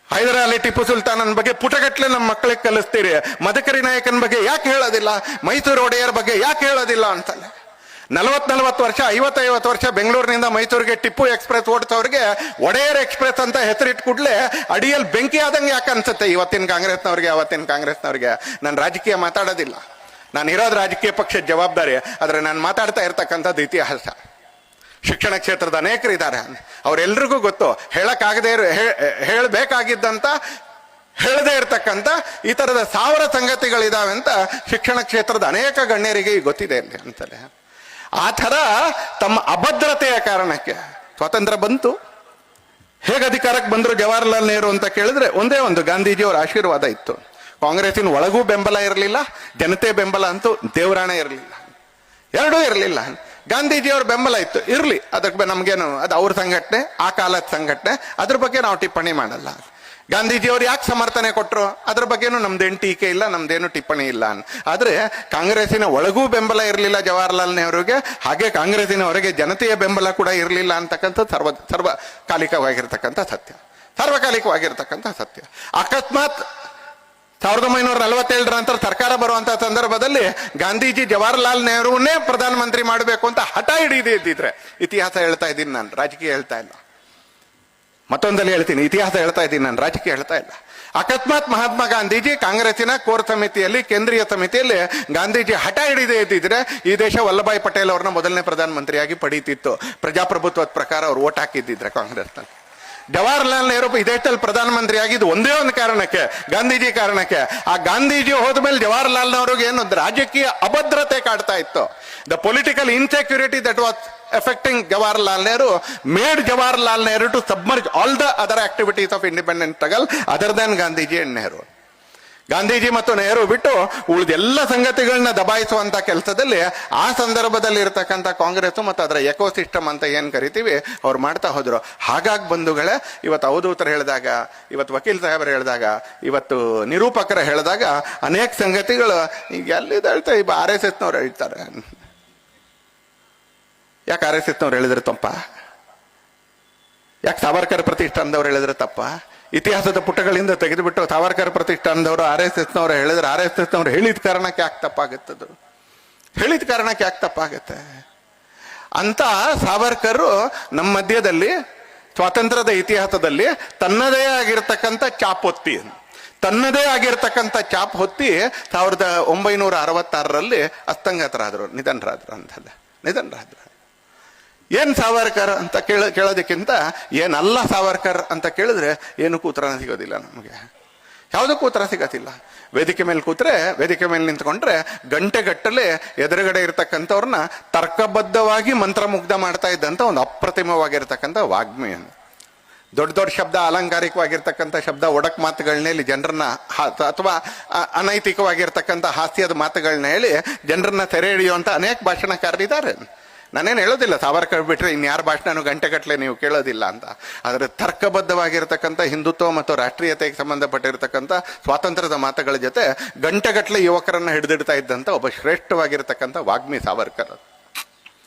ಹೈದರಾಲಿ ಟಿಪ್ಪು ಸುಲ್ತಾನನ್ ಬಗ್ಗೆ ಪುಟಗಟ್ಲೆ ನಮ್ಮ ಮಕ್ಕಳಿಗೆ ಕಲಿಸ್ತೀರಿ, ಮದಕರಿ ನಾಯಕನ ಬಗ್ಗೆ ಯಾಕೆ ಹೇಳೋದಿಲ್ಲ? ಮೈಸೂರು ಒಡೆಯರ್ ಬಗ್ಗೆ ಯಾಕೆ ಹೇಳೋದಿಲ್ಲ ಅಂತಲ್ಲ. 40 ವರ್ಷ 50 ವರ್ಷ ಬೆಂಗಳೂರಿನಿಂದ ಮೈಸೂರಿಗೆ ಟಿಪ್ಪು ಎಕ್ಸ್ಪ್ರೆಸ್ ಓಡಿಸೋರಿಗೆ ಒಡೆಯರ್ ಎಕ್ಸ್ಪ್ರೆಸ್ ಅಂತ ಹೆಸರಿಟ್ಟು ಕೂಡಲೇ ಅಡಿಯಲ್ಲಿ ಬೆಂಕಿ ಆದಂಗೆ ಯಾಕೆ ಅನ್ಸುತ್ತೆ ಇವತ್ತಿನ ಕಾಂಗ್ರೆಸ್ನವ್ರಿಗೆ, ಅವತ್ತಿನ ಕಾಂಗ್ರೆಸ್ನವ್ರಿಗೆ? ನಾನು ರಾಜಕೀಯ ಮಾತಾಡೋದಿಲ್ಲ, ನಾನು ಇರೋದು ರಾಜಕೀಯ ಪಕ್ಷದ ಜವಾಬ್ದಾರಿ. ಆದ್ರೆ ನಾನು ಮಾತಾಡ್ತಾ ಇರ್ತಕ್ಕಂಥದ್ದು ಇತಿಹಾಸ. ಶಿಕ್ಷಣ ಕ್ಷೇತ್ರದ ಅನೇಕರಿದ್ದಾರೆ, ಅವರೆಲ್ರಿಗೂ ಗೊತ್ತು. ಹೇಳಕ್ಕಾಗದೇ ಹೇಳಬೇಕಾಗಿದ್ದಂತ ಹೇಳದೇ ಇರ್ತಕ್ಕಂಥ ಈ ತರದ 1000 ಸಂಗತಿಗಳಿದಾವೆ ಅಂತ ಶಿಕ್ಷಣ ಕ್ಷೇತ್ರದ ಅನೇಕ ಗಣ್ಯರಿಗೆ ಗೊತ್ತಿದೆ ಅಂತಲೇ. ಆ ಥರ ತಮ್ಮ ಅಭದ್ರತೆಯ ಕಾರಣಕ್ಕೆ ಸ್ವಾತಂತ್ರ್ಯ ಬಂತು. ಹೇಗೆ ಅಧಿಕಾರಕ್ಕೆ ಬಂದ್ರು ಜವಾಹರ್ಲಾಲ್ ನೆಹರು ಅಂತ ಕೇಳಿದ್ರೆ ಒಂದೇ ಒಂದು, ಗಾಂಧೀಜಿಯವರ ಆಶೀರ್ವಾದ ಇತ್ತು. ಕಾಂಗ್ರೆಸ್ಸಿನ ಒಳಗೂ ಬೆಂಬಲ ಇರಲಿಲ್ಲ, ಜನತೆ ಬೆಂಬಲ ಅಂತೂ ದೇವರಾಣೆ ಇರಲಿಲ್ಲ, ಎರಡೂ ಇರಲಿಲ್ಲ. ಗಾಂಧೀಜಿಯವ್ರ ಬೆಂಬಲ ಇತ್ತು, ಇರ್ಲಿ, ಅದಕ್ಕೆ ನಮ್ಗೇನು, ಅದು ಅವ್ರ ಸಂಘಟನೆ, ಆ ಕಾಲದ ಸಂಘಟನೆ, ಅದ್ರ ಬಗ್ಗೆ ನಾವು ಟಿಪ್ಪಣಿ ಮಾಡಲ್ಲ. ಗಾಂಧೀಜಿಯವರು ಯಾಕೆ ಸಮರ್ಥನೆ ಕೊಟ್ಟರು ಅದ್ರ ಬಗ್ಗೆನೂ ನಮ್ದೇನು ಟೀಕೆ ಇಲ್ಲ, ನಮ್ದೇನು ಟಿಪ್ಪಣಿ ಇಲ್ಲ. ಆದ್ರೆ ಕಾಂಗ್ರೆಸ್ಸಿನ ಒಳಗೂ ಬೆಂಬಲ ಇರಲಿಲ್ಲ ಜವಾಹರ್ಲಾಲ್ ನೆಹರುಗೆ, ಹಾಗೆ ಕಾಂಗ್ರೆಸ್ಸಿನ ಹೊರಗೆ ಜನತೆಯ ಬೆಂಬಲ ಕೂಡ ಇರಲಿಲ್ಲ ಅಂತಕ್ಕಂಥ ಸರ್ವಕಾಲಿಕವಾಗಿರ್ತಕ್ಕಂಥ ಸತ್ಯ, ಸಾರ್ವಕಾಲಿಕವಾಗಿರ್ತಕ್ಕಂಥ ಸತ್ಯ. ಅಕಸ್ಮಾತ್ 1947 ನಂತರ ಸರ್ಕಾರ ಬರುವಂತ ಸಂದರ್ಭದಲ್ಲಿ ಗಾಂಧೀಜಿ ಜವಾಹರ್ಲಾಲ್ ನೆಹರುವನ್ನೇ ಪ್ರಧಾನಮಂತ್ರಿ ಮಾಡಬೇಕು ಅಂತ ಹಠ ಹಿಡಿದಿದ್ರೆ, ಇತಿಹಾಸ ಹೇಳ್ತಾ ಇದ್ದೀನಿ ನಾನು, ರಾಜಕೀಯ ಹೇಳ್ತಾ ಇಲ್ಲ. ಮತ್ತೊಂದಲ್ಲಿ ಹೇಳ್ತೀನಿ, ಇತಿಹಾಸ ಹೇಳ್ತಾ ಇದ್ದೀನಿ ನಾನು, ರಾಜಕೀಯ ಹೇಳ್ತಾ ಇಲ್ಲ. ಅಕಸ್ಮಾತ್ ಮಹಾತ್ಮ ಗಾಂಧೀಜಿ ಕಾಂಗ್ರೆಸ್ಸಿನ ಕೋರ್ ಸಮಿತಿಯಲ್ಲಿ, ಕೇಂದ್ರೀಯ ಸಮಿತಿಯಲ್ಲಿ ಗಾಂಧೀಜಿ ಹಠ ಹಿಡಿದೇ ಇದ್ದಿದ್ರೆ ಈ ದೇಶ ವಲ್ಲಭಾಯ್ ಪಟೇಲ್ ಅವ್ರನ್ನ ಮೊದಲನೇ ಪ್ರಧಾನಮಂತ್ರಿಯಾಗಿ ಪಡೀತಿತ್ತು. ಪ್ರಜಾಪ್ರಭುತ್ವದ ಪ್ರಕಾರ ಅವ್ರು ಓಟ್ ಹಾಕಿದ್ದಿದ್ರೆ ಕಾಂಗ್ರೆಸ್ನಲ್ಲಿ. ಜವಾಹರ್ಲಾಲ್ ನೆಹರು ಈ ದೇಶದಲ್ಲಿ ಪ್ರಧಾನಮಂತ್ರಿ ಆಗಿದ್ದು ಒಂದೇ ಒಂದು ಕಾರಣಕ್ಕೆ, ಗಾಂಧೀಜಿ ಕಾರಣಕ್ಕೆ. ಆ ಗಾಂಧೀಜಿ ಹೋದ ಮೇಲೆ ಜವಾಹರ್ಲಾಲ್ ನೆಹರುಗೆ ಏನು ರಾಜಕೀಯ ಅಭದ್ರತೆ ಕಾಡ್ತಾ ಇತ್ತು. The political insecurity that was affecting Jawaharlal Nehru made Jawaharlal Nehru to submerge all the other activities of independent struggle other than Gandhiji and Nehru. Gandhiji ಮತ್ತು ನೆಹರು ಬಿಟ್ಟು ಉಳಿದೆಲ್ಲ ಸಂಗತಿಗಳನ್ನ ದಬಾಯಿಸುವಂತ ಕೆಲಸದಲ್ಲಿ ಆ ಸಂದರ್ಭದಲ್ಲಿ ಇರತಕ್ಕಂಥ ಕಾಂಗ್ರೆಸ್ ಮತ್ತು ಅದರ ಎಕೋಸಿಸ್ಟಮ್ ಅಂತ ಏನ್ ಕರಿತೀವಿ ಅವ್ರು ಮಾಡ್ತಾ ಹೋದ್ರು. ಹಾಗಾಗಿ ಬಂಧುಗಳೇ, ಇವತ್ತು ಅವಧೂತರು ಹೇಳಿದಾಗ, ಇವತ್ತು ವಕೀಲ್ ಸಾಹೇಬರು ಹೇಳಿದಾಗ, ಇವತ್ತು ನಿರೂಪಕರು ಹೇಳಿದಾಗ ಅನೇಕ ಸಂಗತಿಗಳು ಈಗ ಎಲ್ಲಿದೆ ಹೇಳ್ತಾರೆ. ಈಗ RSS ನವ್ರು ಹೇಳ್ತಾರೆ. ಯಾಕೆ RSS ನವ್ರು ಹೇಳಿದ್ರೆ ತಪ್ಪ? ಯಾಕೆ ಸಾವರ್ಕರ್ ಪ್ರತಿಷ್ಠಾನದವ್ರು ಹೇಳಿದ್ರೆ ತಪ್ಪ? ಇತಿಹಾಸದ ಪುಟಗಳಿಂದ ತೆಗೆದುಬಿಟ್ಟು ಸಾವರ್ಕರ್ ಪ್ರತಿಷ್ಠಾನದವರು RSS ನವರು ಹೇಳಿದ್ರೆ RSS ನವರು ಹೇಳಿದ ಕಾರಣಕ್ಕೆ ಯಾಕೆ ತಪ್ಪಾಗುತ್ತದು? ಹೇಳಿದ ಕಾರಣಕ್ಕೆ ಯಾಕೆ ತಪ್ಪಾಗತ್ತೆ ಅಂತ ಸಾವರ್ಕರ್ ನಮ್ಮ ಮಧ್ಯದಲ್ಲಿ ಸ್ವಾತಂತ್ರ್ಯದ ಇತಿಹಾಸದಲ್ಲಿ ತನ್ನದೇ ಆಗಿರ್ತಕ್ಕಂಥ ಚಾಪ್ ಹೊತ್ತಿ, ತನ್ನದೇ ಆಗಿರ್ತಕ್ಕಂಥ ಚಾಪ್ ಹೊತ್ತಿ 1966ರಲ್ಲಿ ಅಸ್ತಂಗತರಾದರು, ನಿಧನರಾದ್ರು ಅಂತಲ್ಲ, ನಿಧನರಾದ್ರು. ಏನ್ ಸಾವರ್ಕರ್ ಅಂತ ಕೇಳೋದಕ್ಕಿಂತ ಏನಲ್ಲ ಸಾವರ್ಕರ್ ಅಂತ ಕೇಳಿದ್ರೆ ಏನಕ್ಕೂ ಉತ್ತರ ಸಿಗೋದಿಲ್ಲ ನಮಗೆ, ಯಾವುದಕ್ಕೂ ಉತ್ತರ ಸಿಗೋದಿಲ್ಲ. ವೇದಿಕೆ ಮೇಲೆ ಕೂತ್ರೆ, ವೇದಿಕೆ ಮೇಲೆ ನಿಂತ್ಕೊಂಡ್ರೆ ಗಂಟೆಗಟ್ಟಲೆ ಎದುರುಗಡೆ ಇರ್ತಕ್ಕಂಥವ್ರನ್ನ ತರ್ಕಬದ್ಧವಾಗಿ ಮಂತ್ರಮುಗ್ಧ ಮಾಡ್ತಾ ಇದ್ದಂಥ ಒಂದು ಅಪ್ರತಿಮವಾಗಿರ್ತಕ್ಕಂಥ ವಾಗ್ಮಿ. ದೊಡ್ಡ ದೊಡ್ಡ ಶಬ್ದ, ಅಲಂಕಾರಿಕವಾಗಿರ್ತಕ್ಕಂಥ ಶಬ್ದ, ಒಡಕ್ ಮಾತುಗಳನ್ನ ಹೇಳಿ ಜನರನ್ನ ಅಥವಾ ಅನೈತಿಕವಾಗಿರ್ತಕ್ಕಂಥ ಹಾಸ್ಯದ ಮಾತುಗಳನ್ನ ಹೇಳಿ ಜನರನ್ನ ಸೆರೆ ಹಿಡಿಯುವಂಥ ಅನೇಕ ಭಾಷಣಕಾರರಿದ್ದಾರೆ. ನಾನೇನು ಹೇಳೋದಿಲ್ಲ ಸಾವರ್ಕರ್ ಬಿಟ್ರೆ ಇನ್ಯಾರ ಭಾಷಣನೂ ಗಂಟೆಗಟ್ಟಲೆ ನೀವು ಕೇಳೋದಿಲ್ಲ ಅಂತ. ಆದರೆ ತರ್ಕಬದ್ಧವಾಗಿರ್ತಕ್ಕಂಥ ಹಿಂದುತ್ವ ಮತ್ತು ರಾಷ್ಟ್ರೀಯತೆಗೆ ಸಂಬಂಧಪಟ್ಟಿರ್ತಕ್ಕಂಥ ಸ್ವಾತಂತ್ರ್ಯದ ಮಾತುಗಳ ಜೊತೆ ಗಂಟೆಗಟ್ಟಲೆ ಯುವಕರನ್ನ ಹಿಡಿದಿಡ್ತಾ ಇದ್ದಂಥ ಒಬ್ಬ ಶ್ರೇಷ್ಠವಾಗಿರ್ತಕ್ಕಂಥ ವಾಗ್ಮಿ ಸಾವರ್ಕರ್.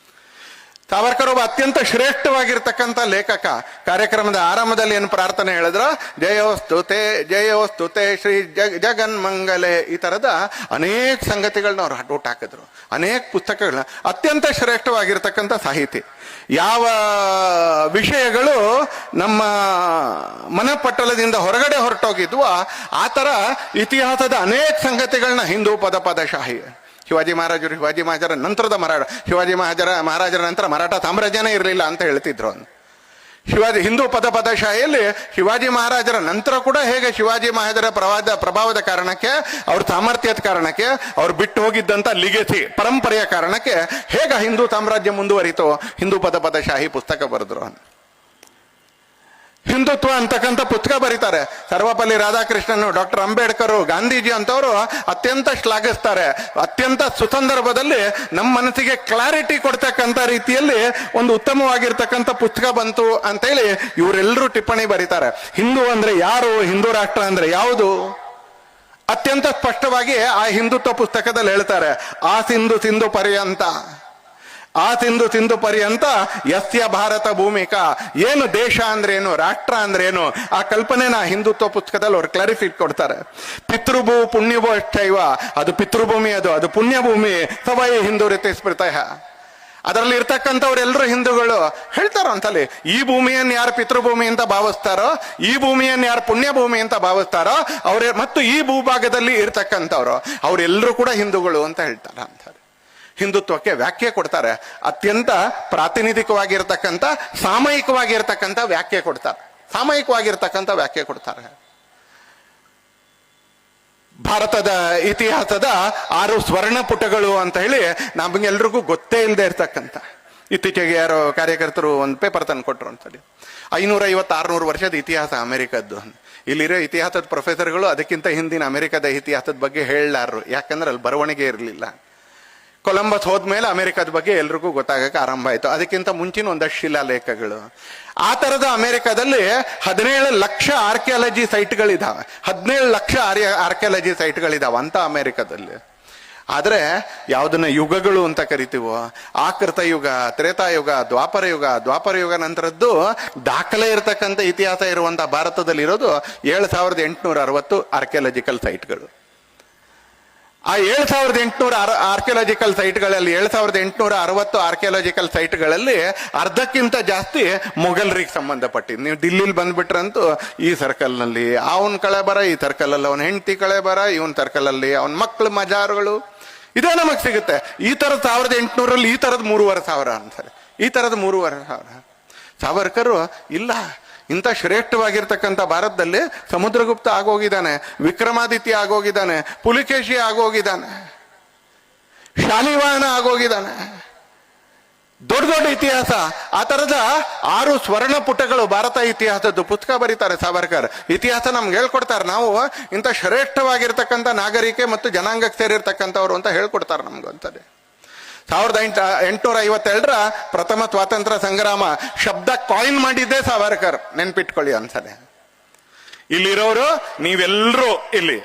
ಸಾವರ್ಕರ್ ಒಬ್ಬ ಅತ್ಯಂತ ಶ್ರೇಷ್ಠವಾಗಿರ್ತಕ್ಕಂಥ ಲೇಖಕ. ಕಾರ್ಯಕ್ರಮದ ಆರಂಭದಲ್ಲಿ ಏನು ಪ್ರಾರ್ಥನೆ ಹೇಳಿದ್ರು, ಜಯೋಸ್ತುತೆ ಜಯೋಸ್ತುತೆ ಶ್ರೀ ಜಗನ್ಮಂಗಲೆ, ಈ ತರದ ಅನೇಕ ಸಂಗತಿಗಳನ್ನ ಅವ್ರು ಹುಟ್ಟು ಹಾಕಿದ್ರು, ಅನೇಕ ಪುಸ್ತಕಗಳನ್ನ. ಅತ್ಯಂತ ಶ್ರೇಷ್ಠವಾಗಿರ್ತಕ್ಕಂಥ ಸಾಹಿತಿ. ಯಾವ ವಿಷಯಗಳು ನಮ್ಮ ಮನಪಟ್ಟಲದಿಂದ ಹೊರಗಡೆ ಹೊರಟೋಗಿದ್ವೋ ಆ ಥರ ಇತಿಹಾಸದ ಅನೇಕ ಸಂಗತಿಗಳನ್ನ ಹಿಂದೂ ಪದಶಾಹಿ, ಶಿವಾಜಿ ಮಹಾರಾಜರ ನಂತರದ ಶಿವಾಜಿ ಮಹಾರಾಜರ ನಂತರ ಮರಾಠ ಸಾಮ್ರಾಜ್ಯನೇ ಇರಲಿಲ್ಲ ಅಂತ ಹೇಳ್ತಿದ್ರು. ಹಿಂದೂ ಪದಶಾಹಿಯಲ್ಲಿ ಶಿವಾಜಿ ಮಹಾರಾಜರ ನಂತರ ಕೂಡ ಹೇಗೆ ಶಿವಾಜಿ ಮಹಾರಾಜರ ಪ್ರಭಾವದ ಕಾರಣಕ್ಕೆ, ಅವ್ರ ಸಾಮರ್ಥ್ಯದ ಕಾರಣಕ್ಕೆ, ಅವ್ರು ಬಿಟ್ಟು ಹೋಗಿದ್ದಂಥ ಲಿಗೆಸಿ ಪರಂಪರೆಯ ಕಾರಣಕ್ಕೆ ಹೇಗೆ ಹಿಂದೂ ಸಾಮ್ರಾಜ್ಯ ಮುಂದುವರಿತು, ಹಿಂದೂ ಪದಶಾಹಿ ಪುಸ್ತಕ ಬರೆದ್ರು. ಹಿಂದುತ್ವ ಅಂತಕ್ಕಂಥ ಪುಸ್ತಕ ಬರೀತಾರೆ. ಸರ್ವಪಲ್ಲಿ ರಾಧಾಕೃಷ್ಣನ್, ಡಾಕ್ಟರ್ ಅಂಬೇಡ್ಕರ್, ಗಾಂಧೀಜಿ ಅಂತವರು ಅತ್ಯಂತ ಶ್ಲಾಘಿಸ್ತಾರೆ. ಅತ್ಯಂತ ಸುಸಂದರ್ಭದಲ್ಲಿ ನಮ್ಮ ಮನಸ್ಸಿಗೆ ಕ್ಲಾರಿಟಿ ಕೊಡ್ತಕ್ಕಂಥ ರೀತಿಯಲ್ಲಿ ಒಂದು ಉತ್ತಮವಾಗಿರ್ತಕ್ಕಂಥ ಪುಸ್ತಕ ಬಂತು ಅಂತೇಳಿ ಇವರೆಲ್ಲರೂ ಟಿಪ್ಪಣಿ ಬರೀತಾರೆ. ಹಿಂದೂ ಅಂದ್ರೆ ಯಾರು, ಹಿಂದೂ ರಾಷ್ಟ್ರ ಅಂದ್ರೆ ಯಾವುದು ಅತ್ಯಂತ ಸ್ಪಷ್ಟವಾಗಿ ಆ ಹಿಂದುತ್ವ ಪುಸ್ತಕದಲ್ಲಿ ಹೇಳ್ತಾರೆ. ಆ ಸಿಂಧು ಪರ್ಯಂತ, ಆ ಸಿಂಧು ಪರ್ಯಂತ ಯಸ್ಯ ಭಾರತ ಭೂಮಿಕಾ, ಏನು ದೇಶ ಅಂದ್ರೇನು, ರಾಷ್ಟ್ರ ಅಂದ್ರೇನು, ಆ ಕಲ್ಪನೆನ ಹಿಂದುತ್ವ ಪುಸ್ತಕದಲ್ಲಿ ಅವ್ರು ಕ್ಲಾರಿಫೈ ಕೊಡ್ತಾರೆ. ಪಿತೃಭೂ ಪುಣ್ಯಭೂ ಅಷ್ಟೈವ, ಅದು ಪಿತೃಭೂಮಿ, ಅದು ಪುಣ್ಯಭೂಮಿ, ಸವೈ ಹಿಂದೂ ರೀತಿ ಸ್ಮೃತ. ಅದರಲ್ಲಿ ಇರ್ತಕ್ಕಂಥವ್ರೆಲ್ಲರೂ ಹಿಂದೂಗಳು ಹೇಳ್ತಾರೋ ಅಂತಲ್ಲಿ. ಈ ಭೂಮಿಯನ್ನು ಯಾರು ಪಿತೃಭೂಮಿ ಅಂತ ಭಾವಿಸ್ತಾರೋ, ಈ ಭೂಮಿಯನ್ನು ಯಾರು ಪುಣ್ಯಭೂಮಿ ಅಂತ ಭಾವಿಸ್ತಾರೋ ಅವರೇ, ಮತ್ತು ಈ ಭೂಭಾಗದಲ್ಲಿ ಇರ್ತಕ್ಕಂಥವ್ರು ಅವರೆಲ್ಲರೂ ಕೂಡ ಹಿಂದೂಗಳು ಅಂತ ಹೇಳ್ತಾರ ಅಂತಾರೆ. ಹಿಂದುತ್ವಕ್ಕೆ ವ್ಯಾಖ್ಯೆ ಕೊಡ್ತಾರೆ. ಅತ್ಯಂತ ಪ್ರಾತಿನಿಧಿಕವಾಗಿರ್ತಕ್ಕಂಥ ಸಾಮಯಿಕವಾಗಿರ್ತಕ್ಕಂಥ ವ್ಯಾಖ್ಯೆ ಕೊಡ್ತಾರೆ. ಭಾರತದ ಇತಿಹಾಸದ 6 ಸ್ವರ್ಣ ಪುಟಗಳು ಅಂತ ಹೇಳಿ ನಮಗೆಲ್ರಿಗೂ ಗೊತ್ತೇ ಇಲ್ಲದೆ ಇರ್ತಕ್ಕಂಥ, ಇತ್ತೀಚೆಗೆ ಯಾರೋ ಕಾರ್ಯಕರ್ತರು ಒಂದು ಪೇಪರ್ ತಂದು ಕೊಟ್ಟರು ಅಂತೇಳಿ. 550-600 ವರ್ಷದ ಇತಿಹಾಸ ಅಮೆರಿಕದ್ದು. ಇಲ್ಲಿರೋ ಇತಿಹಾಸದ ಪ್ರೊಫೆಸರ್ಗಳು ಅದಕ್ಕಿಂತ ಹಿಂದಿನ ಅಮೆರಿಕದ ಇತಿಹಾಸದ ಬಗ್ಗೆ ಹೇಳಲಾರರು, ಯಾಕಂದ್ರೆ ಅಲ್ಲಿ ಬರವಣಿಗೆ ಇರಲಿಲ್ಲ. ಕೊಲಂಬಸ್ ಹೋದ್ಮೇಲೆ ಅಮೆರಿಕದ ಬಗ್ಗೆ ಎಲ್ರಿಗೂ ಗೊತ್ತಾಗಕ್ಕೆ ಆರಂಭ ಆಯ್ತು. ಅದಕ್ಕಿಂತ ಮುಂಚಿನ ಒಂದಷ್ಟು ಶಿಲಾಲೇಖಗಳು. ಆ ತರದ ಅಮೆರಿಕದಲ್ಲಿ 17 ಲಕ್ಷ ಆರ್ಕಿಯಾಲಜಿ ಸೈಟ್ಗಳಿದಾವೆ. 17 ಲಕ್ಷ ಆರ್ಕಿಯಾಲಜಿ ಸೈಟ್ಗಳಿದಾವೆ ಅಂತ ಅಮೆರಿಕದಲ್ಲಿ. ಆದ್ರೆ ಯಾವುದನ್ನ ಯುಗಗಳು ಅಂತ ಕರಿತೀವೋ, ಆಕೃತ ಯುಗ, ತ್ರೇತಾಯುಗ, ದ್ವಾಪರ ಯುಗ ನಂತರದ್ದು ದಾಖಲೆ ಇರತಕ್ಕಂಥ ಇತಿಹಾಸ ಇರುವಂತ ಭಾರತದಲ್ಲಿ ಇರೋದು 7860 ಆರ್ಕಿಯಾಲಜಿಕಲ್ ಸೈಟ್ಗಳು. ಆ 7800 ಆರ್ಕಿಯಾಲಜಿಕಲ್ ಸೈಟ್ಗಳಲ್ಲಿ 7860 ಆರ್ಕಿಯಾಲಜಿಕಲ್ ಸೈಟ್ಗಳಲ್ಲಿ ಅರ್ಧಕ್ಕಿಂತ ಜಾಸ್ತಿ ಮೊಘಲರಿಗೆ ಸಂಬಂಧಪಟ್ಟಿದ್ದು. ನೀವು ದಿಲ್ಲಿಲಿ ಬಂದ್ಬಿಟ್ರಂತೂ ಈ ಸರ್ಕಲ್ ನಲ್ಲಿ ಅವನ್ ಕಳೆಬರ, ಈ ಸರ್ಕಲ್ ಅಲ್ಲಿ ಅವನ ಹೆಂಡತಿ ಕಳೆಬರ, ಇವನ್ ಸರ್ಕಲ್ ಅಲ್ಲಿ ಅವನ ಮಕ್ಕಳ ಮಜಾರುಗಳು, ಇದೇ ನಮಗ್ ಸಿಗುತ್ತೆ. ಈ ತರದ 1800ರಲ್ಲಿ ಈ ತರದ 3500 ಅಂತಾರೆ. ಈ ತರದ 3500. ಸಾವರ್ಕರ್ ಇಲ್ಲ, ಇಂಥ ಶ್ರೇಷ್ಠವಾಗಿರ್ತಕ್ಕಂಥ ಭಾರತದಲ್ಲಿ ಸಮುದ್ರಗುಪ್ತ ಆಗೋಗಿದ್ದಾನೆ, ವಿಕ್ರಮಾದಿತ್ಯ ಆಗೋಗಿದ್ದಾನೆ, ಪುಲಿಕೇಶಿ ಆಗೋಗಿದ್ದಾನೆ, ಶಾಲಿವಾಹನ ಆಗೋಗಿದ್ದಾನೆ. ದೊಡ್ಡ ದೊಡ್ಡ ಇತಿಹಾಸ. ಆ ತರದ 6 ಸ್ವರ್ಣ ಪುಟಗಳು ಭಾರತ ಇತಿಹಾಸದ್ದು ಪುಸ್ತಕ ಬರೀತಾರೆ ಸಾವರ್ಕರ್. ಇತಿಹಾಸ ನಮ್ಗೆ ಹೇಳ್ಕೊಡ್ತಾರೆ. ನಾವು ಇಂಥ ಶ್ರೇಷ್ಠವಾಗಿರ್ತಕ್ಕಂಥ ನಾಗರಿಕೆ ಮತ್ತು ಜನಾಂಗಕ್ಕೆ ಸೇರಿರ್ತಕ್ಕಂಥವ್ರು ಅಂತ ಹೇಳ್ಕೊಡ್ತಾರೆ ನಮ್ಗೆ ಅಂತದೆ. 1852 ಪ್ರಥಮ ಸ್ವಾತಂತ್ರ್ಯ ಸಂಗ್ರಾಮ ಶಬ್ದ ಕಾಯಿನ್ ಮಾಡಿದ್ದೇ ಸಾವರ್ಕರ್, ನೆನ್ಪಿಟ್ಕೊಳ್ಳಿ ಅನ್ಸದೆ. ಇಲ್ಲಿರೋರು ನೀವೆಲ್ಲರೂ ಇಲ್ಲಿ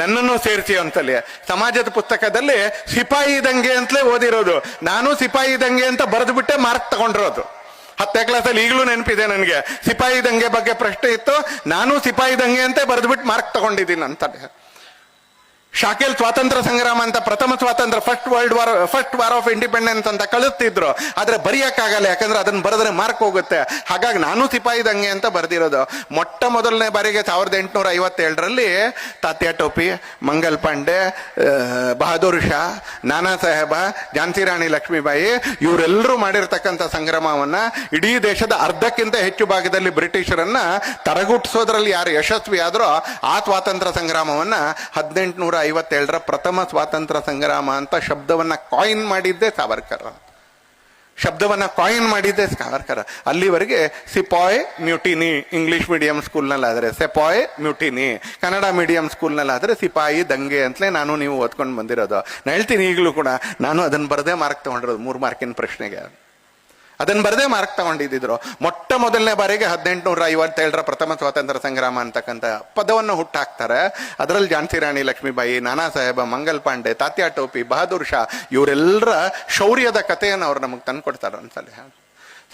ನನ್ನನ್ನು ಸೇರಿಸಿ ಅಂತಲೇ ಸಮಾಜದ ಪುಸ್ತಕದಲ್ಲಿ ಸಿಪಾಯಿ ದಂಗೆ ಅಂತಲೇ ಓದಿರೋದು. ನಾನು ಸಿಪಾಯಿ ದಂಗೆ ಅಂತ ಬರೆದು ಬಿಟ್ಟೆ ಮಾರ್ಕ್ ತಗೊಂಡಿರೋದು. 10ನೇ ಕ್ಲಾಸಲ್ಲಿ ಈಗಲೂ ನೆನಪಿದೆ ನನಗೆ. ಸಿಪಾಯಿ ದಂಗೆ ಬಗ್ಗೆ ಪ್ರಶ್ನೆ ಇತ್ತು, ನಾನು ಸಿಪಾಯಿ ದಂಗೆ ಅಂತ ಬರೆದು ಬಿಟ್ಟು ಮಾರ್ಕ್ ತಗೊಂಡಿದ್ದೀನಿ ಅಂತಾನೆ. ಶಾಕೆಲ್ ಸ್ವಾತಂತ್ರ್ಯ ಸಂಗ್ರಾಮ ಅಂತ ಪ್ರಥಮ ಸ್ವಾತಂತ್ರ್ಯ ಫಸ್ಟ್ ವಾರ್ ಆಫ್ ಇಂಡಿಪೆಂಡೆನ್ಸ್ ಅಂತ ಕಳಿಸ್ತಿದ್ರು, ಆದ್ರೆ ಬರೆಯಕ್ಕಾಗಲ್ಲ, ಯಾಕಂದ್ರೆ ಅದನ್ನ ಬರೆದ್ರೆ ಮಾರ್ಕ್ ಹೋಗುತ್ತೆ. ಹಾಗಾಗಿ ನಾನು ಸಿಪಾಯಿ ದಂಗೆ ಅಂತ ಬರೆದಿರೋದು. ಮೊಟ್ಟ ಮೊದಲನೇ ಬಾರಿಗೆ 1857ರಲ್ಲಿ ತಾತ್ಯಾ ಟೋಪಿ, ಮಂಗಲ್ ಪಾಂಡೆ, ಬಹದ್ದೂರ್ ಶಾ, ನಾನಾ ಸಾಹೇಬ, ಝಾನ್ಸಿ ರಾಣಿ ಲಕ್ಷ್ಮೀಬಾಯಿ ಇವರೆಲ್ಲರೂ ಮಾಡಿರ್ತಕ್ಕಂಥ ಸಂಗ್ರಾಮವನ್ನ ಇಡೀ ದೇಶದ ಅರ್ಧಕ್ಕಿಂತ ಹೆಚ್ಚು ಭಾಗದಲ್ಲಿ ಬ್ರಿಟಿಷರನ್ನ ತರಗುಟ್ಟಿಸೋದ್ರಲ್ಲಿ ಯಾರು ಯಶಸ್ವಿ ಆದ್ರೋ ಆ ಸ್ವಾತಂತ್ರ್ಯ ಸಂಗ್ರಾಮವನ್ನ 1857ರ ಪ್ರಥಮ ಸ್ವಾತಂತ್ರ್ಯ ಸಂಗ್ರಾಮ ಅಂತ ಶಬ್ದವನ್ನ ಕಾಯಿನ್ ಮಾಡಿದ್ದೆ ಸಾವರ್ಕರ್. ಅಲ್ಲಿವರೆಗೆ ಸಿಪಾಯ್ ಮ್ಯೂಟಿನಿ, ಇಂಗ್ಲಿಷ್ ಮೀಡಿಯಂ ಸ್ಕೂಲ್ನಲ್ಲಾದರೆ ಸೆಪಾಯ್ ಮ್ಯೂಟಿನಿ, ಕನ್ನಡ ಮೀಡಿಯಂ ಸ್ಕೂಲ್ನಲ್ಲಾದರೆ ಸಿಪಾಯಿ ದಂಗೆ ಅಂತಲೇ ನಾನು ನೀವು ಓದ್ಕೊಂಡು ಬಂದಿರೋದು. ನಾನು ಹೇಳ್ತೀನಿ ಈಗಲೂ ಕೂಡ, ನಾನು ಅದನ್ನು ಬರದೇ ಮಾರ್ಕ್ ತಗೊಂಡಿರೋದು 3 ಮಾರ್ಕಿನ ಪ್ರಶ್ನೆಗೆ. ಅದನ್ನು ಬರದೇ ಮಾರ್ಕ್ ತಗೊಂಡಿದ್ರು. ಮೊಟ್ಟ ಮೊದಲನೇ ಬಾರಿಗೆ 1857ರ ಪ್ರಥಮ ಸ್ವಾತಂತ್ರ್ಯ ಸಂಗ್ರಾಮ ಅಂತಕ್ಕಂಥ ಪದವನ್ನು ಹುಟ್ಟಾಕ್ತಾರೆ. ಅದರಲ್ಲಿ ಝಾನ್ಸಿ ರಾಣಿ ಲಕ್ಷ್ಮೀಬಾಯಿ, ನಾನಾ ಸಾಹೇಬ, ಮಂಗಲ್ ಪಾಂಡೆ, ತಾತ್ಯಾ ಟೋಪಿ, ಬಹದ್ದೂರ್ ಶಾ ಇವರೆಲ್ಲರ ಶೌರ್ಯದ ಕಥೆಯನ್ನು ಅವ್ರು ನಮಗೆ ತಂದುಕೊಡ್ತಾರೆ. ಒಂದ್ಸಲ